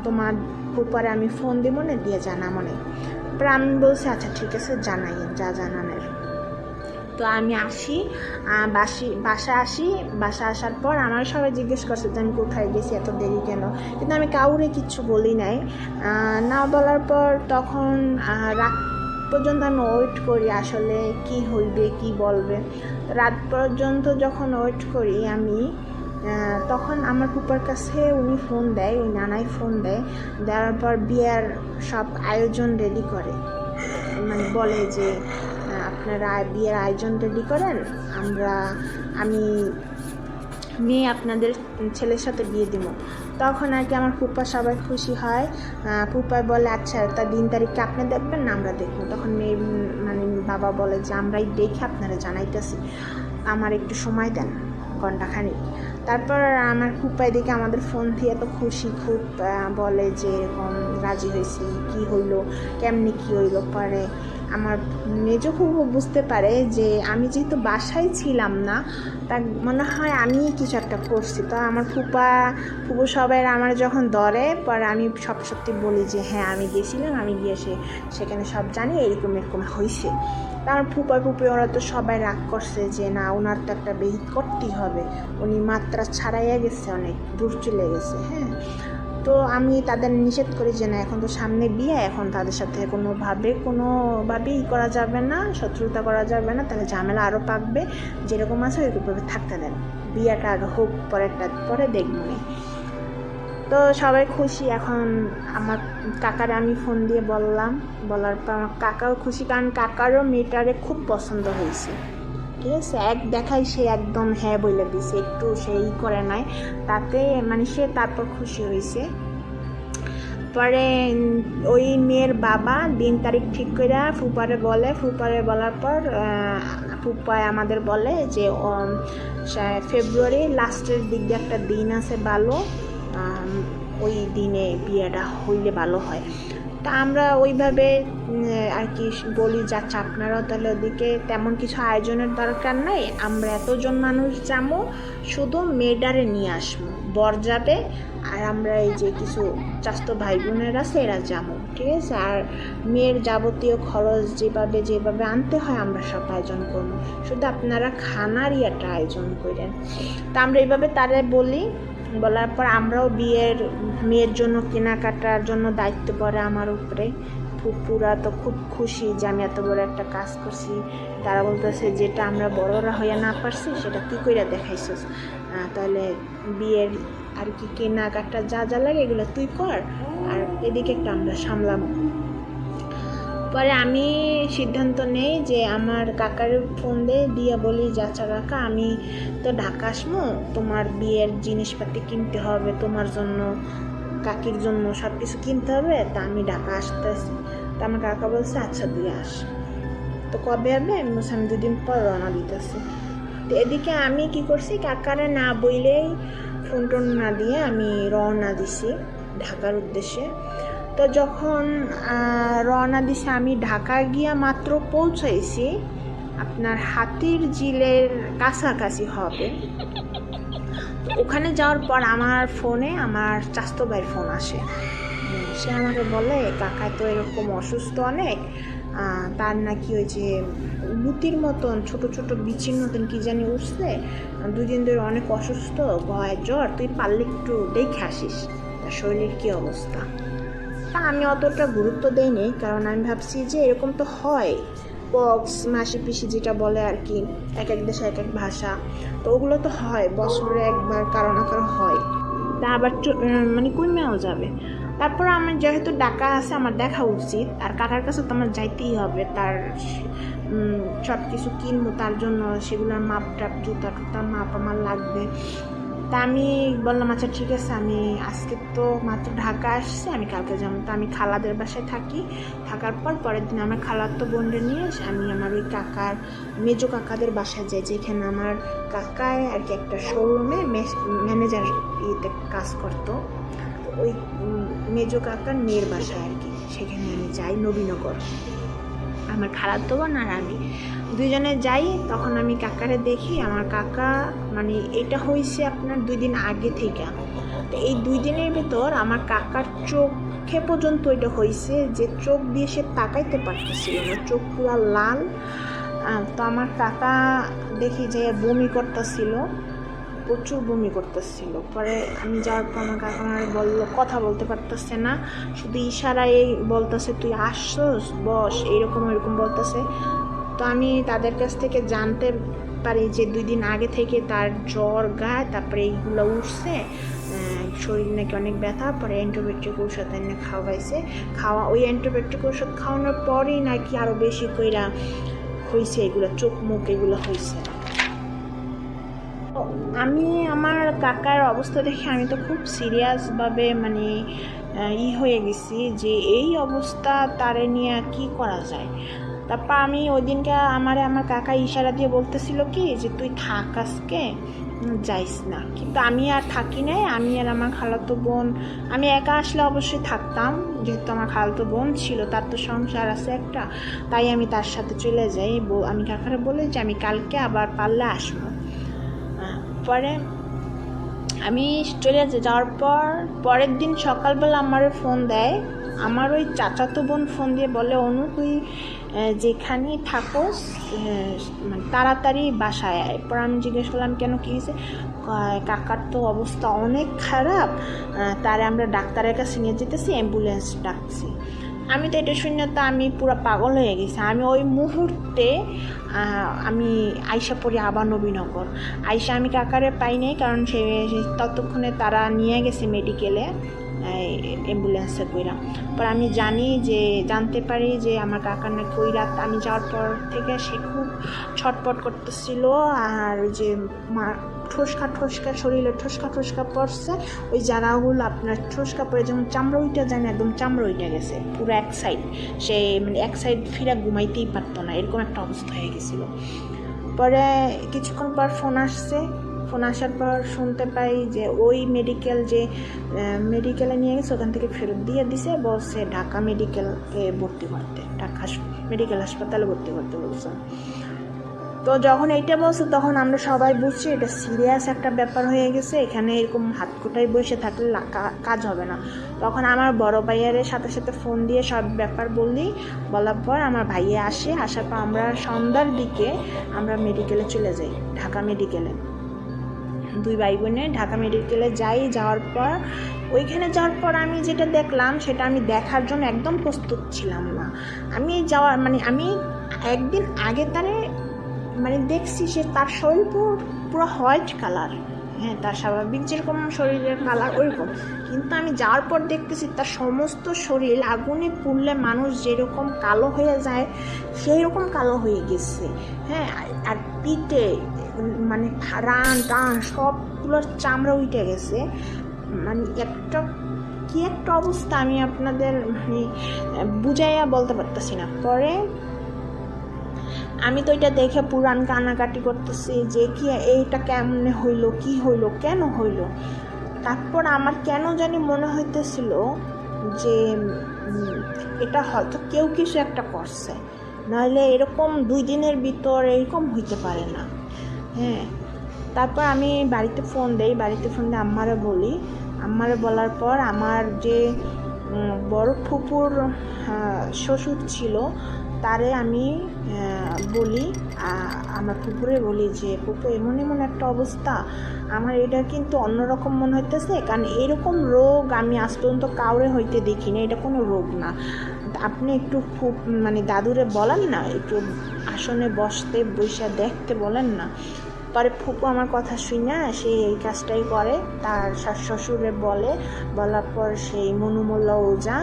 তোমার উপরে আমি ফোন দিব না, দিয়ে জানামনে। তারপরে আমি বলছি আচ্ছা ঠিক আছে, জানাই যা জানানের। তো আমি বাসা আসার পর আমার সবাই জিজ্ঞেস করছে যে আমি কোথায় গেছি, এত দেরি কেন, কিন্তু আমি কাউরে কিচ্ছু বলি নাই। না বলার পর তখন রাত পর্যন্ত আমি ওয়েট করি আসলে কি হইবে, কি বলবে। রাত পর্যন্ত যখন ওয়েট করি আমি, তখন আমার ফুপার কাছে উনি ফোন দেয়, ওই নানাই ফোন দেওয়ার পর বিয়ের সব আয়োজন রেডি করে, মানে বলে যে আপনারা বিয়ের আয়োজন রেডি করেন, আমি মেয়ে আপনাদের ছেলের সাথে বিয়ে দিব। তখন আর কি আমার ফুপা সবাই খুশি হয়। ফুপায় বলে আচ্ছা তার দিন তারিখকে আপনি দেখবেন না আমরা দেখবো। তখন মেয়ে মানে বাবা বলে যে আমরাই দেখে আপনারা জানাইতেছি, আমার একটু সময় দেন ঘন্টাখানিক। তারপর আমার ফুপায় দেখে আমাদের ফোন দিয়ে এত খুশি, খুব বলে যে এরকম রাজি হয়েছি, কি হইলো, কেমনি কি হইলো। পরে আমার মেজ ফুপু বুঝতে পারে যে আমি যেহেতু বাসায় ছিলাম না, তা মনে হয় আমি কিছু একটা করছি। তো আমার ফুপু সবাই আমার যখন ধরে, পরে আমি সব সত্যি বলি যে হ্যাঁ আমি গেছিলাম, আমি গিয়ে সেখানে সব জানি এরকম হয়েছে। তা আমার ফুপি ওরা তো সবাই রাগ করছে যে না, ওনার তো একটা বিহিত করতেই হবে, উনি মাত্রা ছাড়াইয়া গেছে, অনেক দূর চলে গেছে। হ্যাঁ, তো আমি তাদের নিষেধ করি যে না, এখন তো সামনে বিয়ে, এখন তাদের সাথে কোনোভাবেই করা যাবে না, শত্রুতা করা যাবে না, তাহলে ঝামেলা আরও পাকবে, যেরকম আছে ওইরকমভাবে থাকতে দেন, বিয়েটা আর হোক, পরে দেখবনি। তো সবাই খুশি। এখন আমার কাকারে আমি ফোন দিয়ে বলার পর আমার কাকাও খুশি, কারণ কাকারও মেয়েটারে খুব পছন্দ হয়েছে। ঠিক আছে, এক দেখাই সে একদম হ্যাঁ বলে দিছে, একটু সেই করে নাই, তাতে মানে সে তারপর খুশি হয়েছে। পরে ওই মেয়ের বাবা দিন তারিখ ঠিক করে ফুপারে বলার পর ফুপায় আমাদের বলে যে ফেব্রুয়ারি লাস্টের দিক দিয়ে একটা দিন আছে ভালো, ওই দিনে বিয়েটা হইলে ভালো হয়। তা আমরা ওইভাবে আর কি বলি যাচ্ছি, আপনারাও তাহলে ওদিকে তেমন কিছু আয়োজনের দরকার নাই, আমরা এতজন মানুষ যাবো, শুধু মেয়েটারে নিয়ে আসবো, বর যাবে, আর আমরা এই যে কিছু চাচাতো ভাই বোনের আছে এরা যাবো, ঠিক আছে। আর মেয়ের যাবতীয় খরচ যেভাবে আনতে হয় আমরা সব আয়োজন করবো, শুধু আপনারা খানারই একটা আয়োজন করেন। তা আমরা এইভাবে তারা বলার পর আমরাও মেয়ের জন্য কেনাকাটার জন্য দায়িত্ব পড়ে আমার উপরে। ফুপুরা তো খুব খুশি যে আমি এত বড় একটা কাজ করছি। তারা বলতেছে যেটা আমরা বড়রা হইয়া না পারছি সেটা তুই কইরা দেখাইছিস, তাহলে বিয়ের আর কি কেনাকাটা যা যা লাগে এগুলো তুই কর, আর এদিকে একটা আমরা সামলাম। পরে আমি সিদ্ধান্ত নেই যে আমার কাকার ফোন দিয়ে বলি, যাচ্ছা কাকা আমি তো ঢাকা আসবো, তোমার বিয়ের জিনিসপাতি কিনতে হবে, তোমার জন্য কাকির জন্য সব কিছু কিনতে হবে, তা আমি ঢাকা আসতেছি। তা আমার কাকা বলছে আচ্ছা তুই আস। তো কবে হবে? আমি বলছি আমি 2 দিন পর রওনা দিতেছি। তো এদিকে আমি কি করছি, কাকারে না বইলেই ফোন টোন না দিয়ে আমি রওনা দিছি ঢাকার উদ্দেশ্যে। তো যখন রওনা দিছি আমি ঢাকা গিয়া মাত্র পৌঁছাইছি আপনার হাতির ঝিলের কাছাকাছি হবে। ওখানে যাওয়ার পর আমার ফোনে আমার চাচতো ভাইয়ের ফোন আসে। সে আমাকে বলে কাকায় তো এরকম অসুস্থ অনেক, তার নাকি ওই যে লুতির মতন ছোট ছোট বিচির মতন কি জানি উঠছে, 2 দিন ধরে অনেক অসুস্থ, ভয় জ্বর, তুই পারলে একটু দেখে আসিস তার শরীরের কী অবস্থা। তা আমি অতটা গুরুত্ব দেইনি, কারণ আমি ভাবছি যে এরকম তো হয়, পক্স মাসি পিসি যেটা বলে আর কি, এক এক দেশে এক এক ভাষা, তো ওগুলো তো হয় বছরে একবার কারো না কারো হয়, তা আবার মানে কমেও যাবে। তারপর আমি যেহেতু ঢাকা আছে আমার দেখা উচিত, আর কাকার কাছে তো আমার যাইতেই হবে, তার সব কিছু কিনবো, তার জন্য সেগুলোর মাপ টাপ জুতা টুতা মাপ আমার লাগবে। তা আমি বললাম আচ্ছা ঠিক আছে, আমি আজকে তো মাত্র ঢাকা আসছি, আমি কালকে যাবো। তো আমি খালাদের বাসায় থাকি, থাকার পর পরের দিন আমার খালাতো বোনদের নিয়ে আমি আমার ওই কাকার মেজো কাকাদের বাসায় যাই, যেখানে আমার কাকায় আর কি একটা শোরুমে ম্যানেজার ইয়েতে কাজ করতো। ওই মেজো কাকার মেয়ের বাসায় আর কি, সেখানে আমি যাই নবীনগর। আমার খালাতো বোন আর আমি 2 জনে যাই। তখন আমি কাকারে দেখি, আমার কাকা মানে এটা হয়েছে আপনার 2 দিন আগে থেকে। তো এই 2 দিনের ভিতর আমার কাকার চোখে পর্যন্ত এটা হয়েছে যে চোখ দিয়ে সে তাকাইতে পারতেছিল না, চোখ পুরো লাল। তো আমার কাকা দেখি যে বমি করতেছিল, প্রচুর বমি করতেছিল। পরে আমি যাওয়ার পর আমার কাকা আমার বললো, কথা বলতে পারতেছে না, শুধু ইশারায় বলতেছে তুই আসছস বস, এইরকম এরকম বলতেছে। তো আমি তাদের কাছ থেকে জানতে পারি যে 2 দিন আগে থেকে তার জ্বর গায়ে, তারপরে এইগুলো উঠছে, শরীর নাকি অনেক ব্যথা, পরে অ্যান্টিবায়োটিক ওষুধ এনে খাওয়াইছে। ওই অ্যান্টিবায়োটিক ওষুধ খাওয়ানোর পরেই নাকি আরও বেশি কইরা হয়েছে এগুলো, চোখ মুখ এগুলো হয়েছে। আমি আমার কাকার অবস্থা দেখে আমি তো খুব সিরিয়াসভাবে মানে হয়ে গেছি যে এই অবস্থা, তারে নিয়ে কি করা যায়। তারপর আমি ওই দিনকে আমার কাকা ইশারা দিয়ে বলতেছিল কি যে তুই থাক আজকে, যাইস না। কিন্তু আমি আর থাকি নাই, আমি আর আমার খালাতো বোন, আমি একা আসলে অবশ্যই থাকতাম, যেহেতু আমার খালাতো বোন ছিল, তার তো সংসার আছে একটা, তাই আমি তার সাথে চলে যাই। আমি কাকারে বলি যে আমি কালকে আবার পারলে আসবো। পরে আমি চলে যাওয়ার পর পরের দিন সকালবেলা আমার ফোন দেয় আমার ওই চাচাতো বোন, ফোন দিয়ে বলে অনু তুই যেখানেই থাকোস মানে তাড়াতাড়ি বাসায় আয়। এরপর আমি জিজ্ঞেস করলাম কেন, কী হয়েছে? কাকার তো অবস্থা অনেক খারাপ, তারে আমরা ডাক্তারের কাছে নিয়ে যেতেছি, অ্যাম্বুলেন্স ডাকছি। আমি তো এটা শুনে তো আমি পুরো পাগল হয়ে গেছি। আমি ওই মুহূর্তে আমি আইসা পড়ি আবার নবীনগর। আইসা আমি কাকারে পাই নাই, কারণ সে ততক্ষণে তারা নিয়ে গেছে মেডিকেলে অ্যাম্বুলেন্সে কইরা। পর আমি জানতে পারি যে আমার কাকার নাকি ওই রাত আমি যাওয়ার পর থেকে সে খুব ছটপট করতেছিল, আর ওই যে ঠোসকা শরীরে ঠোসকা পড়ছে, ওই জায়গাগুলো আপনার ঠোসকা পড়ে যেমন চামড়া উইটা যায় না, একদম চামড়া উইটা গেছে পুরো এক সাইড। সে মানে এক সাইড ফিরা ঘুমাইতেই পারতো না, এরকম একটা অবস্থা হয়ে গেছিলো। পরে কিছুক্ষণ পর ফোন আসার পর শুনতে পাই যে ওই মেডিকেলে নিয়ে গেছে, ওখান থেকে ফেরত দিয়ে দিছে, বলছে ঢাকা মেডিকেলে ভর্তি করতে, ঢাকা মেডিকেল হাসপাতালে ভর্তি করতে বলছে। তো যখন এইটা বলছে তখন আমরা সবাই বুঝছি এটা সিরিয়াস একটা ব্যাপার হয়ে গেছে, এখানে এরকম হাত কোটায় বসে থাকলে কাজ হবে না। তখন আমার বড় ভাইয়ারের সাথে ফোন দিয়ে সব ব্যাপার বলার পর আমার ভাইয়া আসার পর আমরা সন্ধ্যার দিকে আমরা মেডিকেলে চলে যাই, ঢাকা মেডিকেলে। দুই ভাই বোনে ঢাকা মেডিকেলে যাওয়ার পর ওইখানে যাওয়ার পর আমি যেটা দেখলাম সেটা আমি দেখার জন্য একদম প্রস্তুত ছিলাম না। আমি আমি একদিন আগে দেখছি সে তার শরীর পুরো হোয়াইট কালার, হ্যাঁ, তার স্বাভাবিক যেরকম শরীরের কালার ওইরকম, কিন্তু আমি যাওয়ার পর দেখতেছি তার সমস্ত শরীর আগুনে পুড়লে মানুষ যেরকম কালো হয়ে যায় সেই রকম কালো হয়ে গেছে, হ্যাঁ। আর পিঠে রান টান সবগুলোর চামড়া উঠে গেছে, একটা অবস্থা আমি আপনাদের বুঝাইয়া বলতে পারতেছি না। পরে আমি তো এটা দেখে পুরান কান্নাকাটি করতেছি যে কি এইটা কেমনে হইলো, কি হইলো, কেন হইলো। তারপর আমার কেন জানি মনে হইতেছিল যে এটা হয়তো কেউ কিছু একটা করছে, নাহলে এরকম 2 দিনের ভিতর এরকম হইতে পারে না, হ্যাঁ। তারপর আমি বাড়িতে ফোন দিয়ে আম্মারে বলার পর আমার যে বড় ফুপুর শ্বশুর ছিল তারে আমি বলি, আমার ফুপুরে বলি যে ফুপু এমন একটা অবস্থা, আমার এটা কিন্তু অন্যরকম মনে হইতেছে, কারণ এরকম রোগ আমি আজ পর্যন্ত কাউরে হইতে দেখি না, এটা কোনো রোগ না। আপনি একটু দাদুরে বলেন না, একটু আসনে বসে দেখতে বলেন না। পরে ফুপু আমার কথা শুনে সে এই কাজটাই করে, তার শ্বশুরে বলার পর সেই মনুমোল্লা ওজা,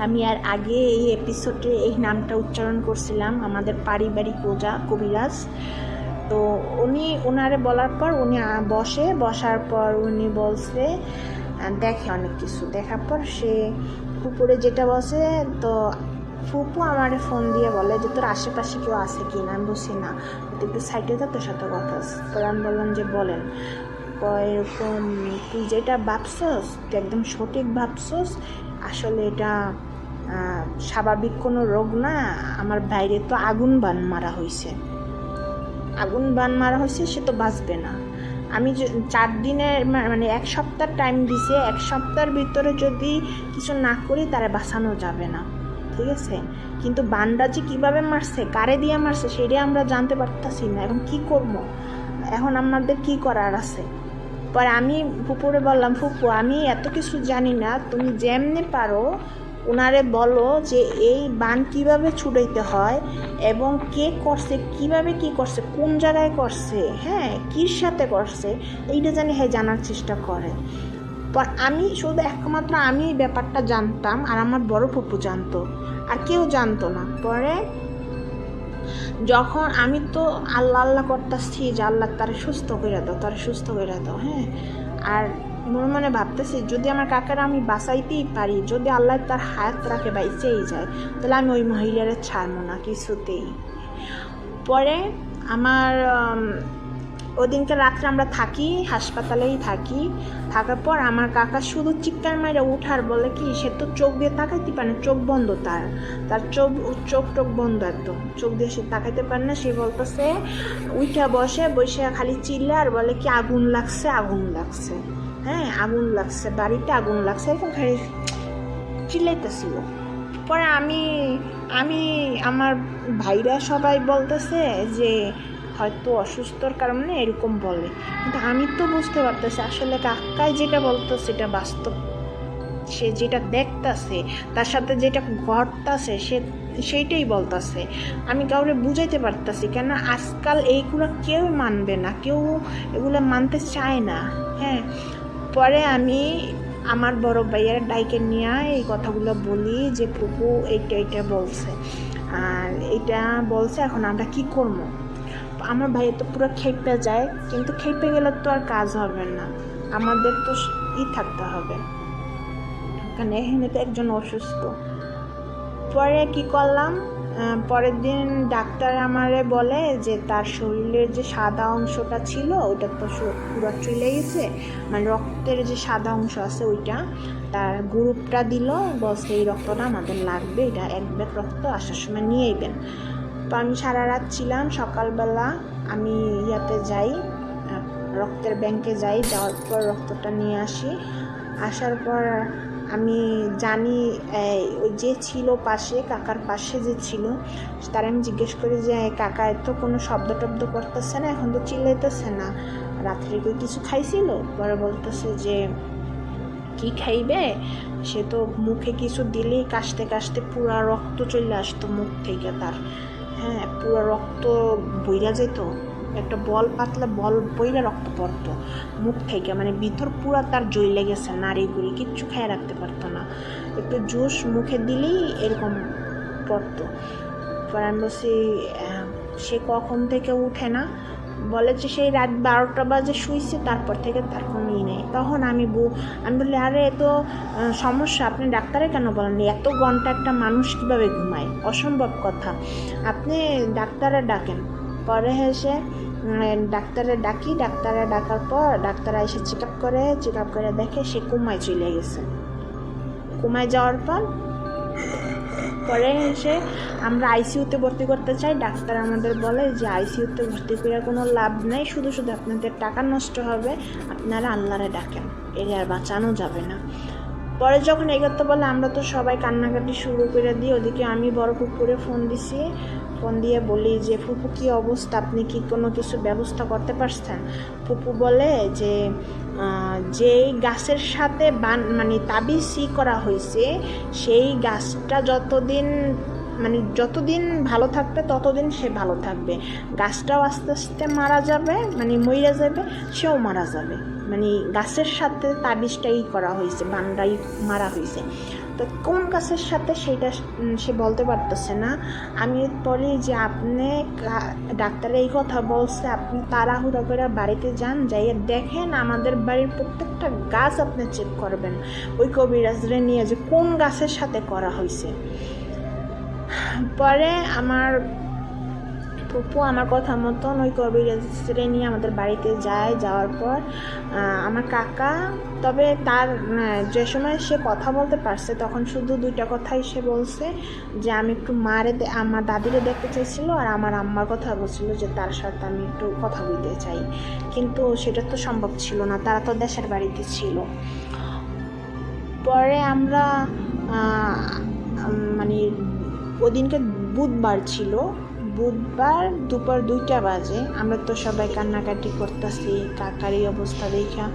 আমি আর আগে এই এপিসোডে এই নামটা উচ্চারণ করছিলাম, আমাদের পারিবারিক ওজা কবিরাজ। তো ওনারে বলার পর উনি বসার পর উনি বলছে দেখে অনেক কিছু, দেখার পর সে ফুপুরে যেটা বসে, তো ফুপু আমারে ফোন দিয়ে বলে যে তোর আশেপাশে কেউ আছে কি না। আমি বলছি না, একটু সাইডে যা, তোর সাথে কথা। পরে আমি বললাম যে বলেন। এরকম তুই যেটা ভাবছস তুই একদম সঠিক ভাবছস, আসলে এটা স্বাভাবিক কোনো রোগ না। আমার বাইরে তো আগুন বান মারা হয়েছে, সে তো বাঁচবে না। আমি 4 দিনের 1 সপ্তাহ টাইম দিছে, 1 সপ্তাহের ভিতরে যদি কিছু না করি তারে বাঁচানো যাবে না, ঠিক আছে। কিন্তু বানটা যে কীভাবে মারছে, কারে দিয়ে মারছে, সেটাই আমরা জানতে পারতাছি না। এখন কি করবো, এখন আমাদের কি করার আছে। পরে আমি ফুপুরে বললাম, ফুপু আমি এত কিছু জানি না, তুমি যেমনি পারো ওনারে বলো যে এই বান কিভাবে ছুটাইতে হয় এবং কে করছে, কিভাবে কি করছে, কোন জায়গায় করছে, হ্যাঁ, কির সাথে করছে, এইটা জানি হ্যাঁ জানার চেষ্টা করে। পর আমি শুধু একমাত্র আমি ব্যাপারটা জানতাম, আর আমার বড় ফুপু জানতো, আর কেউ জানতো না। পরে যখন আমি তো আল্লাহ করতেছি যে আল্লাহ তারে সুস্থ করে দাও, হ্যাঁ। আর মনে ভাবতেছি যদি আমার কাকারা আমি বাঁচাইতেই পারি, যদি আল্লাহ তার হায়াত রাখে বাইচেই যায়, তাহলে আমি ওই মহিলারে ছাড়বো না কিছুতেই। পরে আমার ওদিনকে রাত্রে আমরা হাসপাতালেই থাকার পর আমার কাকা শুধু চিৎকার মারে উঠার বলে কি, সে তো চোখ দিয়ে তাকাইতে পারে না, চোখ বন্ধ, তার চোখ বন্ধ, একদম চোখ দিয়ে সে তাকাইতে পারে না। সে বলতেছে উঠা বসে খালি চিল্লা আর বলে কি আগুন লাগছে, হ্যাঁ আগুন লাগছে, বাড়িতে আগুন লাগছে, এরকম খালি চিল্লাইতেছিল। পরে আমি আমার ভাইরা সবাই বলতেছে যে হয়তো অসুস্থর কারণে এরকম বলে, কিন্তু আমি তো বুঝতে পারতেছি আসলে কাকায় যেটা বলতো সেটা বাস্তব, সে যেটা দেখতেছে তার সাথে যেটা ঘটতেছে সেইটাই বলতেছে। আমি কাউরে বুঝাইতে পারতেছি কেন, আজকাল এইগুলো কেউ মানবে না, কেউ এগুলো মানতে চায় না, হ্যাঁ। পরে আমি আমার বড় ভাইয়ের ডাইকে নিয়ে এই কথাগুলো বলি যে ফুপু এইটা বলছে, আর এইটা বলছে, এখন আমরা কি করবো। আমার ভাইয়ের তো পুরো খেপে যায়, কিন্তু খেপে গেলে তো আর কাজ হবে না, আমাদের তো থাকতে হবে, কারণ এখানে তো একজন অসুস্থ। পরে কি করলাম, পরের দিন ডাক্তার আমারে বলে যে তার শরীরের যে সাদা অংশটা ছিল ওটা তো পুরো চলে গেছে, রক্তের যে সাদা অংশ আছে ওইটা, তার গ্রুপটা দিল, বলছে এই রক্তটা আমাদের লাগবে, এটা 1 ব্যাগ রক্ত আসার সময় নিয়ে আইবেন। তো আমি সারা রাত ছিলাম, সকালবেলা আমি যাই, রক্তের ব্যাংকে যাওয়ার পর রক্তটা নিয়ে আসার পর আমি জানি ওই যে ছিল পাশে, কাকার পাশে যে ছিল, তার আমি জিজ্ঞেস করি যে কাকা তো কোনো শব্দ করতেছে না, এখন তো চিল্লাইতেছে না, রাত্রে কেউ কিছু খাইছিল? পরে বলতেছে যে কি খাইবে, সে তো মুখে কিছু দিলেই কাশতে কাশতে পুরা রক্ত চলে আসতো মুখ থেকে তার, হ্যাঁ পুরা রক্ত বইরা যেত, একটা বল পাতলা বল বইরা রক্ত পড়তো মুখ থেকে, মানে ভিতর পুরা তার জ্বলে গেছে, নাড়ি গুড়ি কিচ্ছু খেয়ে রাখতে পারতো না, একটু জুস মুখে দিলেই এরকম পড়তো। পরে আমি বলছি সে কখন থেকে উঠে না, বলে যে সেই রাত 12টা বাজে শুইছে, তারপর থেকে তার কোনো নেই। তখন আমি বলি আরে এ তো সমস্যা, আপনি ডাক্তারে কেন বলেননি, এত ঘন্টা একটা মানুষ কীভাবে ঘুমায়, অসম্ভব কথা, আপনি ডাক্তারে ডাকেন। পরে এসে ডাক্তারে ডাকার পর ডাক্তার এসে চেক আপ করে দেখে সে কোমায় চলে গেছে। কোমায় যাওয়ার পরে এসে আমরা আইসিইউতে ভর্তি করতে চাই, ডাক্তার আমাদের বলে যে আইসিইউতে ভর্তি করে কোনো লাভ নেই, শুধু আপনাদের টাকা নষ্ট হবে, আপনারা আল্লাহরে ডাকেন, এর আর বাঁচানো যাবে না। পরে যখন এই কথা বলে আমরা তো সবাই কান্নাকাটি শুরু করে দিই। ওদিকে আমি বড় পুকুরে ফোন দিয়ে বলি যে ফুপু কী অবস্থা, আপনি কি কোনো কিছু ব্যবস্থা করতে পারছেন? ফুপু বলে যে যেই গাছের সাথে মানে তাবিজ করা হয়েছে সেই গাছটা যতদিন ভালো থাকবে ততদিন সে ভালো থাকবে, গাছটাও আস্তে আস্তে মারা যাবে, মানে মইরা যাবে, সেও মারা যাবে, মানে গাছের সাথে তাবিজটাই করা হয়েছে, বান্দাই মারা হয়েছে। তো কোন গাছের সাথে সেটা সে বলতে পারতেছে না। আমি বলি যে আপনি ডাক্তার এই কথা বলছে, আপনি তাড়াহুড়া করে বাড়িতে যান, যাইয়ে দেখেন আমাদের বাড়ির প্রত্যেকটা গাছ আপনি চেক করবেন ওই কবিরাজরে নিয়ে যে কোন গাছের সাথে করা হয়েছে। পরে আমার ফুপু আমার কথা মতন ওই কবিরাজরে নিয়ে আমাদের বাড়িতে যাওয়ার পর আমার কাকা, তবে তার যে সময় সে কথা বলতে পারছে তখন শুধু 2টা কথাই সে বলছে, যে আমি একটু আমার দাদিরে দেখতে চাইছিল, আর আমার আম্মার কথা বলছিল যে তার সাথে আমি একটু কথা বলতে চাই, কিন্তু সেটা তো সম্ভব ছিল না, তারা তো দেশের বাড়িতে ছিল। পরে আমরা মানে ওদিনকে বুধবার ছিল, বুধবার দুপুর 2টা বাজে, আমরা তো সবাই কান্নাকাটি করতেছি, কাকার এই অবস্থা দেখা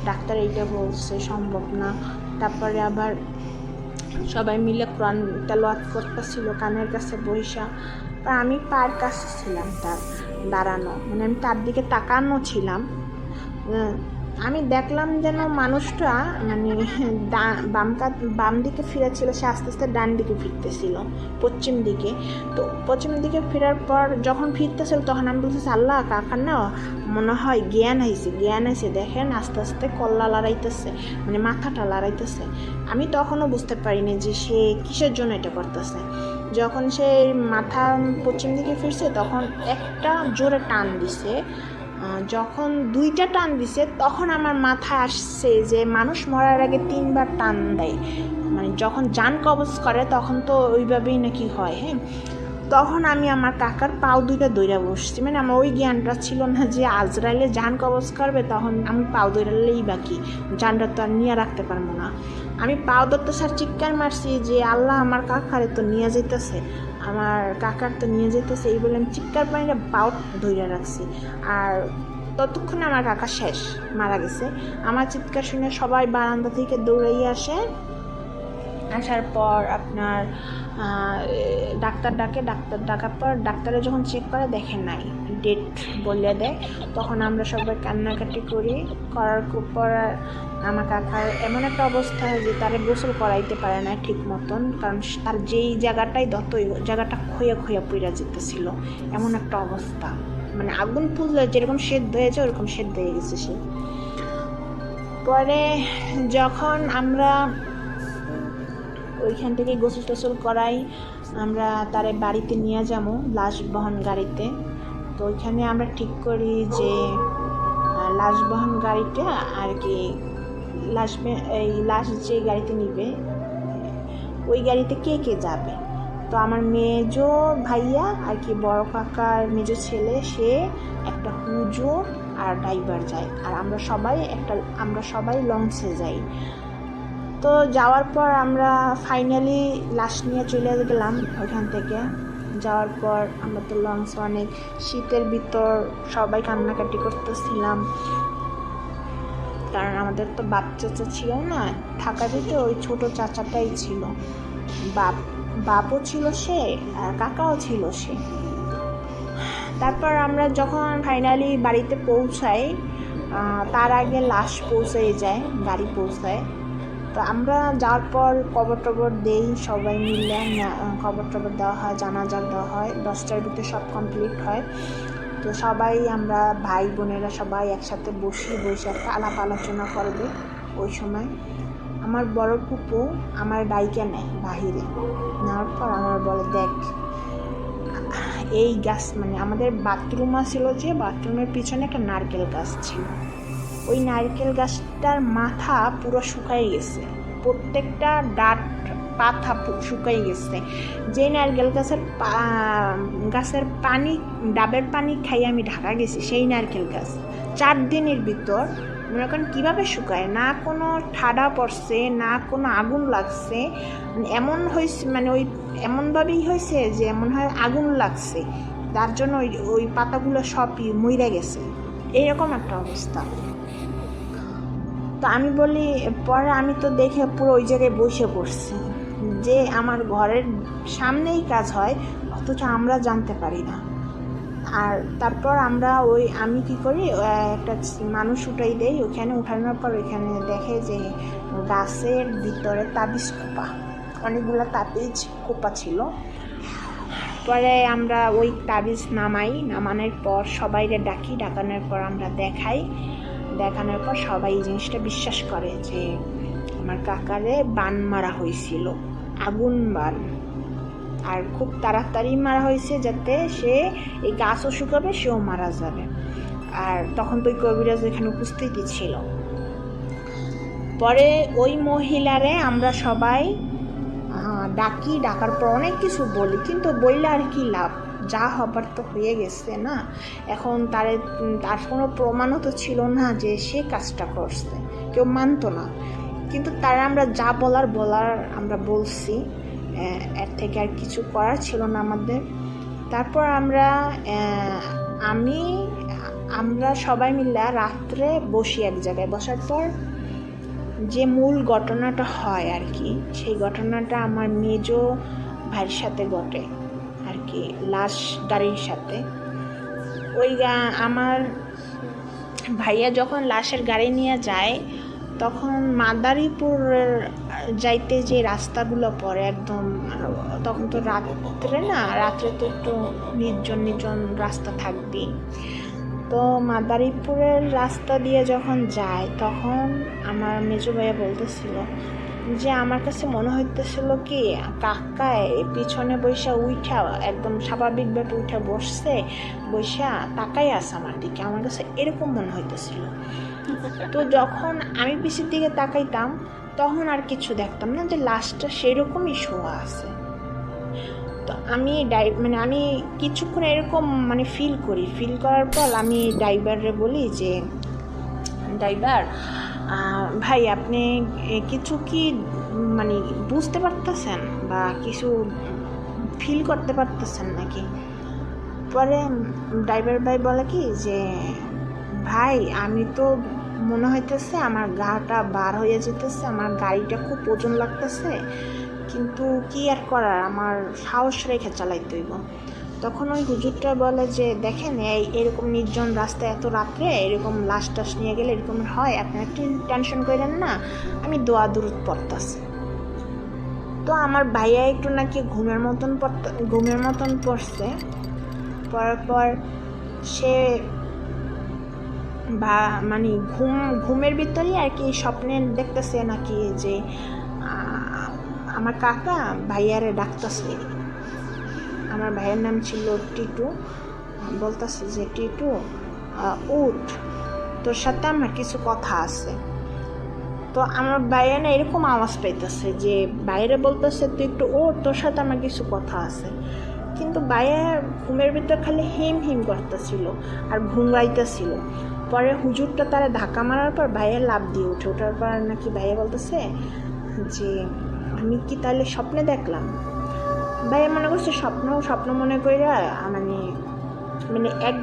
ডাক্তার এইটা বলছে সম্ভব না। তারপরে আবার সবাই মিলে কোরআন তেলাওয়াত করতেছিল কানের কাছে বইসা, আমি পার কাছে ছিলাম তার দাঁড়ানো, মানে আমি তার দিকে তাকানো ছিলাম। আমি দেখলাম যেন মানুষটা মানে বাম দিকে ফিরেছিল, সে আস্তে আস্তে ডান দিকে ফিরতেছিল, পশ্চিম দিকে। তো পশ্চিম দিকে ফেরার পর যখন ফিরতেছিল তখন আমি বলতেছি আল্লাহ কাকার না মনে হয় জ্ঞান আইছে, দেখেন আস্তে আস্তে কল্লা লড়াইতেছে, মানে মাথাটা লড়াইতেছে। আমি তখনও বুঝতে পারিনি যে সে কিসের জন্য এটা করতেছে। যখন সে মাথা পশ্চিম দিকে ফিরছে তখন একটা জোরে টান দিছে, যখন 2টা টান দিছে তখন আমার মাথায় আসছে যে মানুষ মরার আগে 3বার টান দেয়, মানে যখন জান কবজ করে তখন তো ওইভাবেই নাকি হয়। হ্যাঁ, তখন আমি আমার কাকার পাও 2টা দইরা বসছি, মানে আমার ওই জ্ঞানটা ছিল না যে আজরাইলে জান কবজ করবে, তখন আমি পাও দইরালেই বাকি, জানটা তো আর নিয়ে রাখতে পারবো না। আমি পাও ধরতে স্যার চিৎকার মারছি যে আল্লাহ আমার কাকারে তো নিয়ে যেতেছে, আমার কাকার তো নিয়ে যেতেছে, এই বলে আমি চিৎকার পানিটা পাও ধইরা রাখছি। আর ততক্ষণে আমার কাকা শেষ, মারা গেছে। আমার চিৎকার শুনে সবাই বারান্দা থেকে দৌড়াইয়ে আসার পর আপনার ডাক্তার ডাকার পর ডাক্তারে যখন চেক করে দেখে নাই, ডেট বলে দেয়, তখন আমরা সবাই কান্নাকাটি করার পর আমার কাকার এমন একটা অবস্থা যে তারে গোসল করাইতে পারে না ঠিক মতন, কারণ তার যেই জায়গাটাই ওই জায়গাটা খইয়া পুড়া যেতেছিল, এমন একটা অবস্থা, মানে আগুন ফুললে যেরকম সেদ্ধ হয়েছে ওরকম সেদ্ধ হয়ে গেছে সে। পরে যখন আমরা ওইখান থেকে গোসল টোসল করাই, আমরা তারে বাড়িতে নিয়ে যাবো লাশ বহন গাড়িতে। তো ওইখানে আমরা ঠিক করি যে লাশ বহন গাড়িটা আর কি লাশ যে গাড়িতে নিবে ওই গাড়িতে কে যাবে। তো আমার মেজো ভাইয়া আর কি বড় কাকার মেজো ছেলে, সে একটা হুজুর আর ড্রাইভার যায়, আর আমরা সবাই লঞ্চে যাই। তো যাওয়ার পর আমরা ফাইনালি লাশ নিয়ে চলে গেলাম ওইখান থেকে। যাওয়ার পর আমরা তো লঞ্চে অনেক শীতের ভিতর সবাই কান্নাকাটি করতেছিলাম, কারণ আমাদের তো বাপ চাচা ছিল না, থাকা দিতে ওই ছোট চাচাটাই ছিল। বাপও ছিল সে, আর কাকাও ছিল সে। তারপর আমরা যখন ফাইনালি বাড়িতে পৌঁছাই, তার আগে লাশ পৌঁছে যায়, গাড়ি পৌঁছায়। তো আমরা যাওয়ার পর কবর টবর দেই, সবাই মিলে কবর টবর দেওয়া হয়, জানাজা দেওয়া হয়, 10টার ভিতরে সব কমপ্লিট হয়। তো সবাই আমরা ভাই বোনেরা সবাই একসাথে বসে একটা আলাপ আলোচনা করবে। ওই সময় আমার বড় ফুপু আমার ডাইকে নেয় বাহিরে, নেওয়ার পর আমার বলে, দেখ এই গাছ, মানে আমাদের বাথরুম ছিল, যে বাথরুমের পিছনে একটা নারকেল গাছ ছিল। ওই নারকেল গাছটার মাথা পুরো শুকাই গেছে, প্রত্যেকটা ডাট পাতা শুকাই গেছে। যে নারকেল গাছের পানি, ডাবের পানি খাই আমি ঢাকা গেছি, সেই নারকেল গাছ 4 দিনের ভিতর মনে করেন কীভাবে শুকায়, না কোনো ঠাডা পড়ছে, না কোনো আগুন লাগছে, এমন হয়েছে, মানে ওই এমনভাবেই হয়েছে যে মনে হয় আগুন লাগছে, তার জন্য ওই পাতাগুলো সবই মইরা গেছে, এইরকম একটা অবস্থা। তো আমি বলি, পরে আমি তো দেখে পুরো ওই জায়গায় বসে পড়ছি, যে আমার ঘরের সামনেই কাজ হয়, অথচ আমরা জানতে পারি না। আর তারপর আমি কি করি, একটা মানুষ উঠাই দেই, ওখানে উঠানোর পর ওইখানে দেখে যে গাছের ভিতরে তাবিজ খোপা, অনেকগুলো তাবিজ খোপা ছিল। পরে আমরা ওই তাবিজ নামানোর পর সবাইকে ডাকানোর পর আমরা দেখানোর পর সবাই এই জিনিসটা বিশ্বাস করে যে আমার কাকারে বান মারা হয়েছিল, আগুন বান, আর খুব তাড়াতাড়ি মারা হয়েছে, যাতে সে এই গাছও শুকাবে, সেও মারা যাবে। আর তখন তো ওই কবিরাজ এখানে উপস্থিতই ছিল। পরে ওই মহিলারে আমরা সবাই ডাকার পর অনেক কিছু বলি, কিন্তু বললে আর কি লাভ, যা হবার তো হয়ে গেছে না। এখন তার কোনো প্রমাণও তো ছিল না যে সে কাজটা করছে, কেউ মানতো না। কিন্তু আমরা যা বলার আমরা বলছি, এর থেকে আর কিছু করার ছিল না আমাদের। তারপর আমরা সবাই মিলে রাত্রে বসি এক জায়গায়, বসার পর যে মূল ঘটনাটা হয় আর কি, সেই ঘটনাটা আমার মেজো ভাইয়ের সাথে ঘটে আর কি, লাশ গাড়ির সাথে। আমার ভাইয়া যখন লাশের গাড়ি নিয়ে যায়, তখন মাদারীপুরের যাইতে যে রাস্তাগুলো পড়ে একদম, তখন তো রাত্রে তো একটু নির্জন রাস্তা থাকবেই। তো মাদারীপুরের রাস্তা দিয়ে যখন যায়, তখন আমার মেজো ভাইয়া বলতেছিল যে আমার কাছে মনে হইতেছিল কি কাকায় পিছনে উঠা একদম স্বাভাবিকভাবে উঠে বসা তাকাই আছে আমার দিকে, আমার কাছে এরকম মনে হইতেছিল। তো যখন আমি পিছের দিকে তাকাইতাম, তখন আর কিছু দেখতাম না, যে লাশটা সেরকমই শোয়া আছে। তো আমি কিছুক্ষণ এরকম ফিল করার পর আমি ড্রাইভারে বলি যে, ড্রাইভার ভাই, আপনি কিছু কি বুঝতে পারতেছেন বা কিছু ফিল করতে পারতেছেন নাকি? পরে ড্রাইভার ভাই বলে কি যে, ভাই আমি তো মনে হইতেছে আমার গাটা বার হয়ে যেতেছে, আমার গাড়িটা খুব ওজন লাগতেছে, কিন্তু কি আর করার, আমার সাহস রেখে চালাইতে হইব। তখন ওই হুজুরটা বলে যে, দেখেন এরকম নির্জন রাস্তায় এত রাত্রে এরকম লাশ টাশ নিয়ে গেলে এরকম হয়, আপনি একটু টেনশন করেন না, আমি দোয়া দুরুদ পড়তাছি। তো আমার ভাইয়া একটু নাকি ঘুমের মতন পড়ছে। পড়ার পর সে ঘুমের ভিতরেই আর কি স্বপ্নে দেখতেছে নাকি যে আমার কাকা ভাইয়ারে ডাকতেছে। আমার ভাইয়ের নাম ছিল টিটু। বলতেছে যে, টিটু উঠ, তোর সাথে আমার কিছু কথা আছে। তো আমার ভাইয়া না এরকম আওয়াজ পাইতেছে যে বাইরে বলতেছে, তুই একটু ওঠ, তোর সাথে আমার কিছু কথা আছে। কিন্তু ভাইয়ার ঘুমের ভিতর খালি হিম করতেছিল আর ঘুমাইতেছিল। পরে হুজুরটা তারা ধাক্কা মারার পর ভাইয়া লাফ দিয়ে ওঠার পর নাকি ভাইয়া বলতেছে যে, আমি কি তাহলে স্বপ্নে দেখলাম? ভাইয়া মনে করছে স্বপ্ন মনে কইরা এক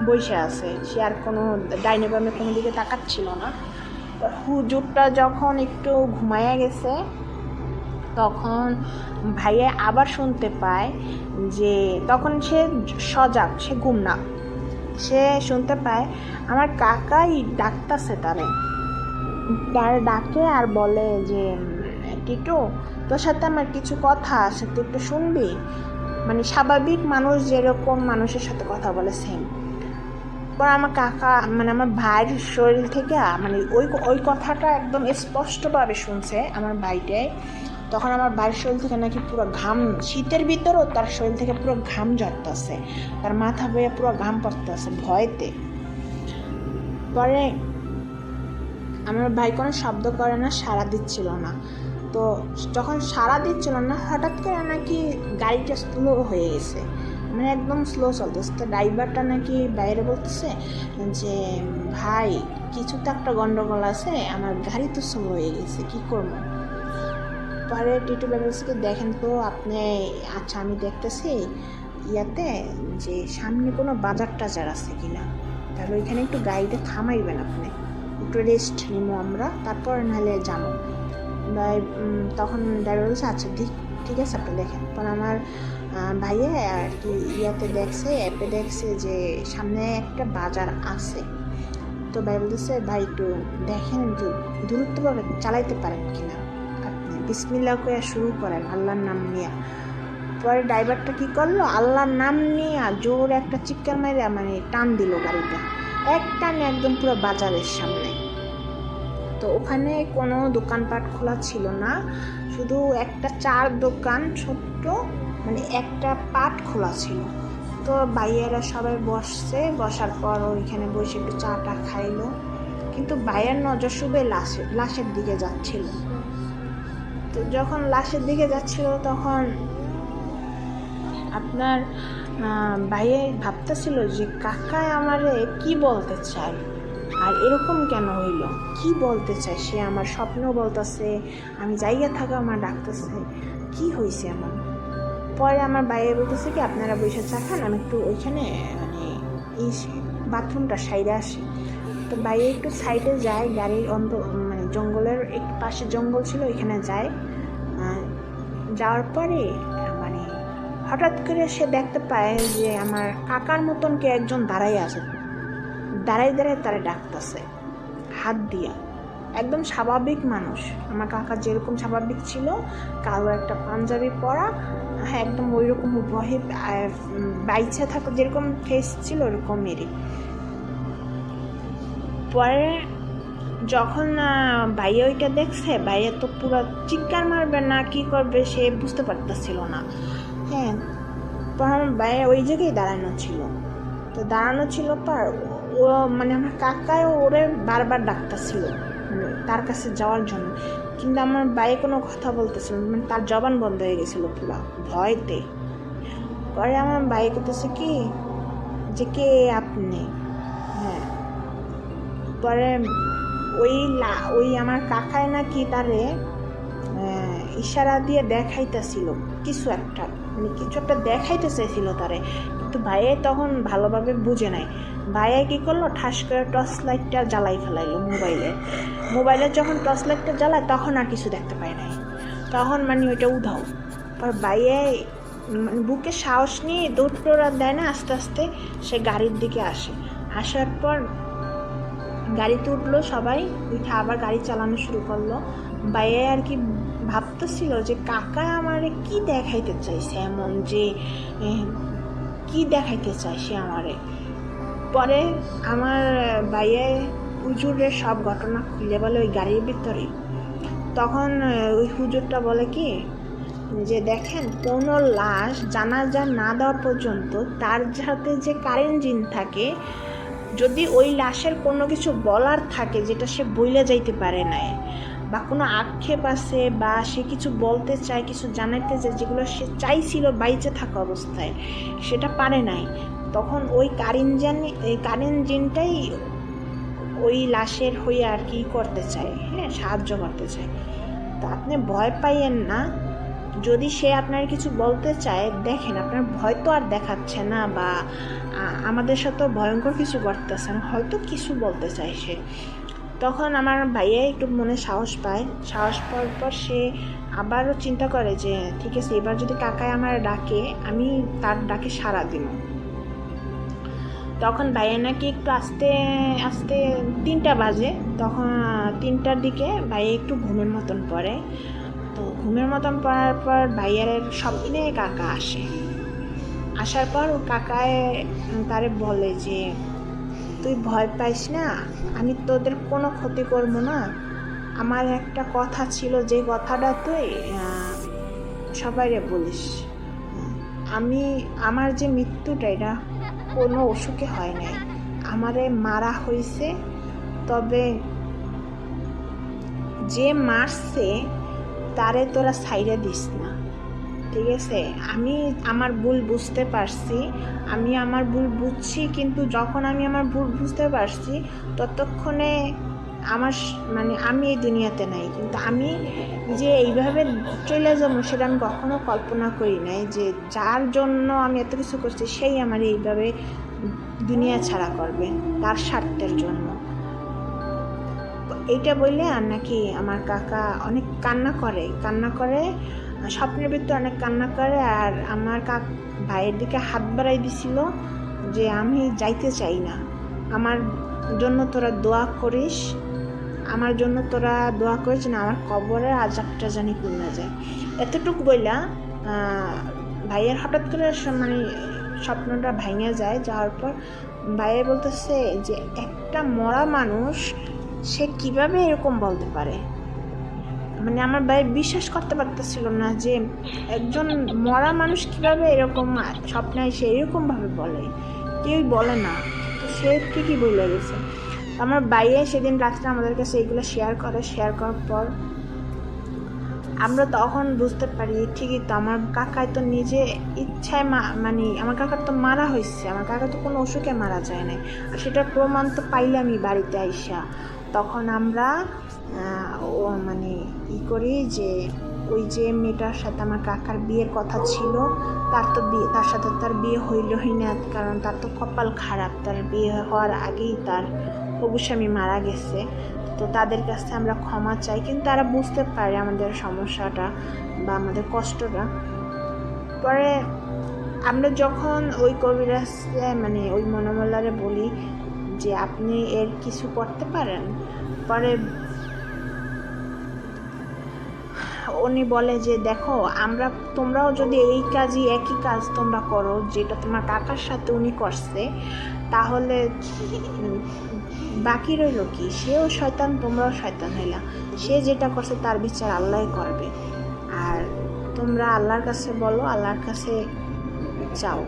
বসে আছে, সে আর কোনো ডাইনে বামে কোনো দিকে তাকাচ্ছিল না। হুজুরটা যখন একটু ঘুমাইয়া গেছে তখন ভাইয়া আবার শুনতে পায় যে তখন সে সজাগ, সে ঘুম না, সে শুনতে পায় আমার কাকাই ডাকতেছে তার ডাকে আর বলে যে টিটু, তোর সাথে আমার কিছু কথা আছে, তুই একটু শুনবি। মানে স্বাভাবিক মানুষ যেরকম মানুষের সাথে কথা বলে সেম। পর আমার কাকা মানে আমার ভাইয়ের শরীর থেকে মানে ওই কথাটা একদম স্পষ্টভাবে শুনছে আমার ভাইটাই। তখন আমার ভাইয়ের শরীর থেকে নাকি পুরো ঘাম, শীতের ভিতরেও তার শরীর থেকে পুরো ঘাম ঝরতেছে, তার মাথা বেয়ে পুরো ঘাম পড়তেছে ভয়তে। পরে আমার ভাই কোনো শব্দ করে না, সাড়া দিচ্ছিল না। তো যখন সাড়া দিচ্ছিল না হঠাৎ করে নাকি গাড়িটা স্লো হয়ে গেছে, মানে একদম স্লো চলতেছে। তো ড্রাইভারটা নাকি বাইরে বলতেছে যে ভাই কিছু তো একটা গন্ডগোল আছে, আমার গাড়ি তো স্লো হয়ে গেছে, কি করবো। পরে টিটু বলছে দেখেন তো আপনি, আচ্ছা আমি দেখতেছি ইয়াতে যে সামনে কোনো বাজার টাজার আছে কিনা, তাহলে ওইখানে একটু গাড়িটা থামাইবেন, আপনি একটু রেস্ট নিবো আমরা, তারপর নাহলে যাবো। তখন ড্রাইভার বলছে আচ্ছা ঠিক আছে আপনি দেখেন। তখন আমার ভাইয়া আর কি ইয়াতে দেখছে, অ্যাপে দেখছে যে সামনে একটা বাজার আছে। তো ভাই বলতেছে ভাই একটু দেখেন যে দূরত্বভাবে চালাইতে পারেন কিনা, আপনি বিসমিল্লাহ করে শুরু করেন আল্লাহর নাম নিয়ে। পরে ড্রাইভারটা কি করলো, আল্লাহর নাম নিয়ে জোর একটা চিৎকার মাইরে মানে টান দিল গাড়িটা, এক টানে একদম পুরো বাজারের সামনে। তো ওখানে কোনো দোকানপাট খোলা ছিল না, শুধু একটা চার দোকান ছোট্ট মানে একটা পাট খোলা ছিল। তো ভাইয়েরা সবাই বসছে, বসার পর ওইখানে বসে একটু চাটা খাইলো। কিন্তু ভাইয়ের নজর শুধু লাশের দিকে যাচ্ছিল। তো যখন লাশের দিকে যাচ্ছিল তখন আপনার ভাইয়ে ভাবতেছিল যে কাকায় আমারে কি বলতে চায়, আর এরকম কেন হইল, কি বলতে চায় সে, আমার স্বপ্নও বলতেছে, আমি জায়গা থাকা আমার ডাকতেছে, কি হয়েছে এমন। পরে আমার ভাইয়ে বলতেছে কি আপনারা বসে চা খান, আমি একটু ওইখানে মানে এই বাথরুমটা সাইডে আসি। তো ভাইয়ে একটু সাইডে যায়, গাড়ির মানে জঙ্গলের একটু পাশে জঙ্গল ছিল, ওইখানে যায়। যাওয়ার পরে মানে হঠাৎ করে সে দেখতে পায় যে আমার কাকার মতন কে একজন দাঁড়াই আছে, দাঁড়াই তারা ডাকতেছে হাত দিয়া, একদম স্বাভাবিক মানুষ। আমার কাকা যেরকম স্বাভাবিক ছিল, কালো একটা পাঞ্জাবি পরা, হ্যাঁ একদম ওই রকম ভয়ে বাইচে থাকা যেরকম ফেস ছিল ওরকমেরই। পরে যখন ভাইয়া ওইটা দেখছে, ভাইয়া তো পুরো চিৎকার মারবে না কি করবে সে বুঝতে পারতেছিল না। হ্যাঁ, তখন ভাইয়া ওই জায়গায় দাঁড়ানো ছিল। তো দাঁড়ানো ছিল পর ও মানে আমার কাকায় ওরে বারবার ডাকতেছিল মানে তার কাছে যাওয়ার জন্য, কিন্তু আমার ভাইয়ে কোনো কথা বলতেছিল মানে তার জবান বন্ধ হয়ে গেছিল পুরো ভয়তে। পরে আমার ভাই করতেছে কি যে কে আপনি, হ্যাঁ। পরে ওই আমার কাকায় নাকি তারে ইশারা দিয়ে দেখাইতেছিল কিছু একটা, মানে কিছু একটা দেখাইতে চাইছিল তারে, কিন্তু ভাইয়ে তখন ভালোভাবে বুঝে নাই। ভাইয়া কি করলো, ঠাস করে টর্চ লাইটটা জ্বালাই ফেলাইলো মোবাইলে যখন টর্চ লাইটটা জ্বালায় তখন আর কিছু দেখতে পায় নাই, তখন মানে ওইটা উধাও। পর ভাইয়া মানে বুকে সাহস নিয়ে দৌড় দেয় না, আস্তে আস্তে সে গাড়ির দিকে আসার পর গাড়িতে উঠলো সবাই, উঠে আবার গাড়ি চালানো শুরু করলো। ভাইয়া আর কি ভাবতেছিল যে কাকা আমারে কি দেখাইতে চাইছে এমন, যে কি দেখাইতে চাইছে আমারে। পরে আমার ভাইয়া হুজুরের সব ঘটনা খুলে বলে ওই গাড়ির ভিতরে। তখন ওই হুজুরটা বলে কি যে দেখেন কোনো লাশ জানাজা না দেওয়া পর্যন্ত তার সাথে যে কারেন্ট জিন থাকে, যদি ওই লাশের কোনো কিছু বলার থাকে যেটা সে বইলে যাইতে পারে নাই, বা কোনো আক্ষেপ আছে বা সে কিছু বলতে চায়, কিছু জানাইতে চায় যেগুলো সে চাইছিল বাইচে থাকা অবস্থায় সেটা পারে নাই, তখন ওই কারেন্ট জিনটাই ওই লাশের হয়ে আর কি করতে চায়, হ্যাঁ সাহায্য করতে চায়। তো আপনি ভয় পাইয়েন না, যদি সে আপনার কিছু বলতে চায়, দেখেন আপনার ভয় তো আর দেখাচ্ছে না বা আমাদের সাথে ভয়ঙ্কর কিছু করতেছে না, হয়তো কিছু বলতে চাই সে। তখন আমার ভাইয়া একটু মনে সাহস পায়, সাহস পাওয়ার পর সে আবারও চিন্তা করে যে ঠিক আছে, এবার যদি কাকাই আমার ডাকে আমি তার ডাকে সাড়া দিব। তখন ভাইয়া নাকি একটু আস্তে আস্তে 3টা বাজে, তখন 3টার দিকে ভাইয়া একটু ঘুমের মতন পড়ে। তো ঘুমের মতন পড়ার পর ভাইয়ার স্বপ্নে কাকা আসে। আসার পর ও কাকায় তারে বলে যে তুই ভয় পাইস না, আমি তোদের কোনো ক্ষতি করবো না। আমার একটা কথা ছিল, যে কথাটা তুই সবাইরে বলিস। আমার যে মৃত্যুটা এটা কোনো অসুখে হয় নাই, আমারে মারা হয়েছে। তবে যে মারছে তারে তোরা ছাইড়া দিস না, ঠিক আছে? আমি আমার ভুল বুঝতে পারছি, আমি আমার ভুল বুঝছি, কিন্তু যখন আমি আমার ভুল বুঝতে পারছি ততক্ষণে আমার মানে আমি এই দুনিয়াতে নাই। কিন্তু আমি যে এইভাবে চলে যাবো সেটা আমি কখনো কল্পনা করি নাই, যে যার জন্য আমি এত কিছু করছি সেই আমার এইভাবে দুনিয়া ছাড়া করবে তার স্বার্থের জন্য। এইটা বললে আর নাকি আমার কাকা অনেক কান্না করে, স্বপ্নের ভিতরে অনেক কান্না করে। আর আমার ভাইয়ের দিকে হাত বাড়াই দিছিল যে আমি যাইতে চাই না, আমার জন্য তোরা দোয়া করিস, আমার জন্য তোরা দোয়া করিস না আমার কবরের আজাবটা জানি কমে যায়। এতটুকু বইলা ভাইয়ের হঠাৎ করে মানে স্বপ্নটা ভাঙে যায়। যাওয়ার পর ভাইয়ের বলতেছে যে একটা মরা মানুষ সে কিভাবে এরকম বলতে পারে। মানে আমার ভাই বিশ্বাস করতে পারতেছিল না যে একজন মরা মানুষ কিভাবে এরকম স্বপ্নে এসে এরকমভাবে বলে, কেউই বলে না, তো সে ঠিকই বলে গেছে। আমার ভাইয়ে সেদিন রাত্রে আমাদের কাছে এইগুলো শেয়ার করার পর আমরা তখন বুঝতে পারি ঠিকই তো আমার কাকায় তো নিজে ইচ্ছায় মানে আমার কাকার তো মারা হয়েছে, আমার কাকা তো কোনো অসুখে মারা যায় না। আর সেটার প্রমাণ তো পাইলামই বাড়িতে আইসা। তখন আমরা মানে ই করি যে ওই যে মেয়েটার সাথে আমার কাকার বিয়ের কথা ছিল তার সাথে তার বিয়ে হইলই না, কারণ তার তো কপাল খারাপ, তার বিয়ে হওয়ার আগেই তার হবু স্বামী মারা গেছে। তো তাদের কাছে আমরা ক্ষমা চাই, কিন্তু তারা বুঝতে পারে আমাদের সমস্যাটা বা আমাদের কষ্টটা। পরে আমরা যখন ওই কবিরাজে মানে ওই মনোমল্লারে বলি যে আপনি এর কিছু করতে পারেন, পরে উনি বলে যে দেখো তোমরাও যদি একই কাজ তোমরা করো যেটা তোমার কাকার সাথে উনি করছে, তাহলে বাকি রইল কি? সেও শয়তান, তোমরাও শয়তান হইলা। সে যেটা করছে তার বিচার আল্লাহ করবে। আর তোমরা আল্লাহর কাছে বলো, আল্লাহর কাছে চাও।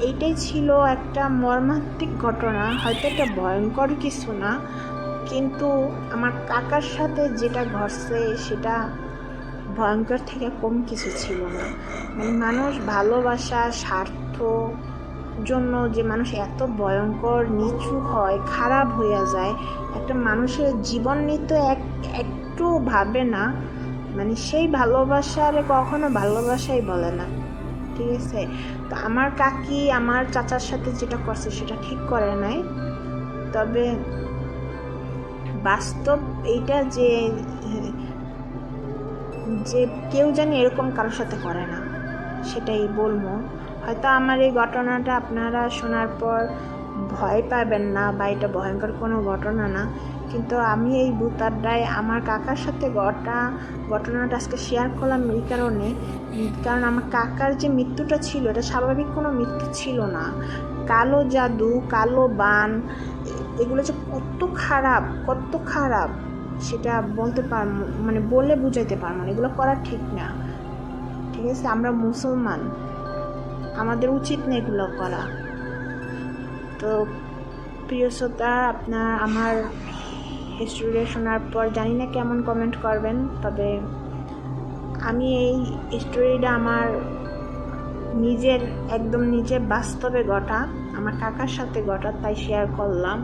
এইটাই ছিল একটা মর্মান্তিক ঘটনা। হয়তো একটা ভয়ঙ্কর কিছু না, কিন্তু আমার কাকার সাথে যেটা ঘটছে সেটা ভয়ঙ্কর থেকে কম কিছু ছিল না। মানে মানুষ ভালোবাসা স্বার্থ জন্য যে মানুষ এত ভয়ঙ্কর নিচু হয়, খারাপ হইয়া যায়, একটা মানুষের জীবন নিতে একটু ভাবে না, মানে সেই ভালোবাসারে কখনো ভালোবাসাই বলে না, ঠিক আছে? তো আমার কাকি আমার চাচার সাথে যেটা করছে সেটা ঠিক করে নাই। তবে বাস্তব এইটা যে কেউ জানি এরকম কারোর সাথে করে না, সেটাই বলবো। হয়তো আমার এই ঘটনাটা আপনারা শোনার পর ভয় পাবেন না বা এটা ভয়ঙ্কর কোনো ঘটনা না, কিন্তু আমি এই ভূতাড্ডায় আমার কাকার সাথে ঘটনাটা আজকে শেয়ার করলাম এই কারণে, কারণ আমার কাকার যে মৃত্যুটা ছিল এটা স্বাভাবিক কোনো মৃত্যু ছিল না। কালো জাদু, কালো বান, এগুলো যে কত খারাপ সেটা বলতে পারবো, মানে বলে বুঝাইতে পারবো না। এগুলো করা ঠিক না, ঠিক আছে? আমরা মুসলমান, আমাদের উচিত না এগুলো করা। তো প্রিয় শ্রোতা, আপনার আমার হিস্ট্রিটা শোনার পর জানি না কেমন কমেন্ট করবেন, তবে আমি এই স্টোরিটা আমার নিজের বাস্তবে ঘটা, আমার কাকার সাথে ঘটা, তাই শেয়ার করলাম।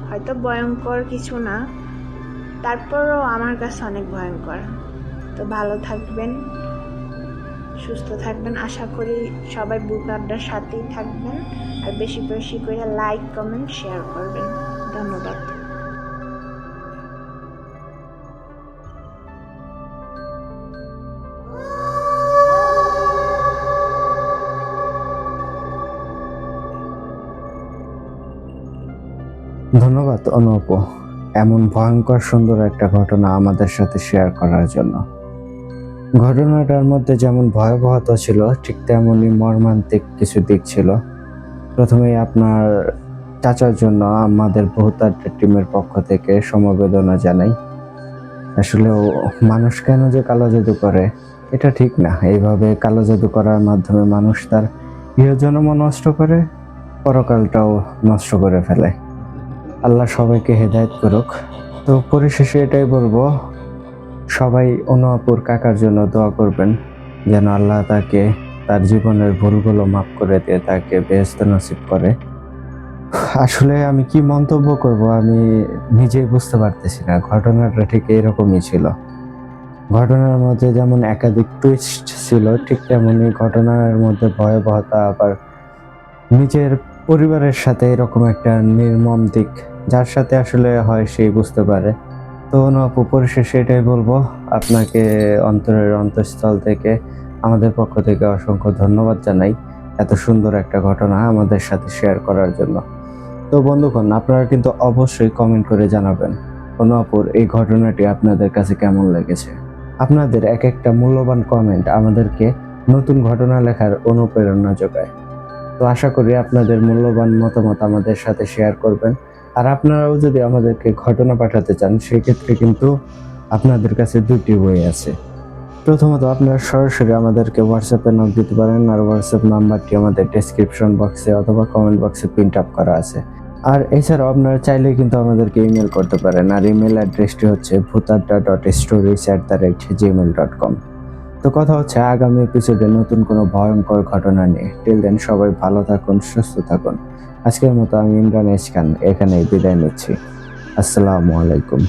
হয়তো ভয়ঙ্কর কিছু না, তারপরও আমার কাছে অনেক ভয়ঙ্কর। তো ভালো থাকবেন, সুস্থ থাকবেন। আশা করি সবাই ভূত আড্ডার সাথেই থাকবেন, আর বেশি বেশি করে লাইক, কমেন্ট, শেয়ার করবেন। ধন্যবাদ। ধন্যবাদ অনুপু, এমন ভয়ঙ্কর সুন্দর একটা ঘটনা আমাদের সাথে শেয়ার করার জন্য। ঘটনাটার মধ্যে যেমন ভয়াবহতা ছিল, ঠিক তেমনই মর্মান্তিক কিছু দিক ছিল। প্রথমেই আপনার চাচার জন্য আমাদের বহুতাড্ডা টিমের পক্ষ থেকে সমবেদনা জানাই। আসলেও মানুষ কেন যে কালো জাদু করে এটা ঠিক না। এইভাবে কালো জাদু করার মাধ্যমে মানুষ তার ইহজন্মও নষ্ট করে, পরকালটাও নষ্ট করে ফেলে। আল্লাহ সবাইকে হেদায়েত করুক। তো পরিশেষে এটাই বলবো, সবাই অনুপুর কাকার জন্য দোয়া করবেন যেন আল্লাহ তাকে তার জীবনের ভুলগুলো মাফ করে দিয়ে তাকে বেহেশত নসিব করে। আসলে আমি কি মন্তব্য করব আমি নিজেই বুঝতে পারতেছি না। ঘটনাটা ঠিক এরকমই ছিল। ঘটনার মধ্যে যেমন একাধিক টুইস্ট ছিল, ঠিক তেমনি ঘটনার মধ্যে ভয়াবহতা, আবার নিজের পরিবারের সাথে এরকম একটা নির্মম দিক, যার সাথে আসলে হয় সেই বুঝতে পারে। তো আপু পরিশেষে এটাই বলবো, আপনাকে অন্তরের অন্তঃস্থল থেকে আমাদের পক্ষ থেকে অসংখ্য ধন্যবাদ জানাই এত সুন্দর একটা ঘটনা আমাদের সাথে শেয়ার করার জন্য। তো বন্ধুগণ, আপনারা কিন্তু অবশ্যই কমেন্ট করে জানাবেন আপুর এই ঘটনাটি আপনাদের কাছে কেমন লেগেছে। আপনাদের এক একটা মূল্যবান কমেন্ট আমাদেরকে নতুন ঘটনা লেখার অনুপ্রেরণা যোগায়। তো আশা করি আপনাদের মূল্যবান মতামত আমাদের সাথে শেয়ার করবেন। আর আপনারাও যদি আমাদেরকে ঘটনা পাঠাতে চান, সেক্ষেত্রে কিন্তু আপনাদের কাছে দুটি ওয়ে আছে। প্রথমত, আপনারা সরাসরি আমাদেরকে হোয়াটসঅ্যাপে নক দিতে পারেন, আর হোয়াটসঅ্যাপ নাম্বারটি আমাদের ডেসক্রিপশন বক্সে অথবা কমেন্ট বক্সে প্রিন্ট আপ করা আছে। আর এছাড়াও আপনারা চাইলে কিন্তু আমাদেরকে ইমেল করতে পারেন, আর ইমেল অ্যাড্রেসটি হচ্ছে bhutadda.stories@gmail.com। তো কথা হচ্ছে আগামী এপিসোডে নতুন কোনো ভয়ঙ্কর ঘটনা নিয়ে। টিল দেন সবাই ভালো থাকুন, সুস্থ থাকুন। আজকের মতো আমি ইমরান এসখান এখানেই বিদায় নিচ্ছি। আসসালামু আলাইকুম।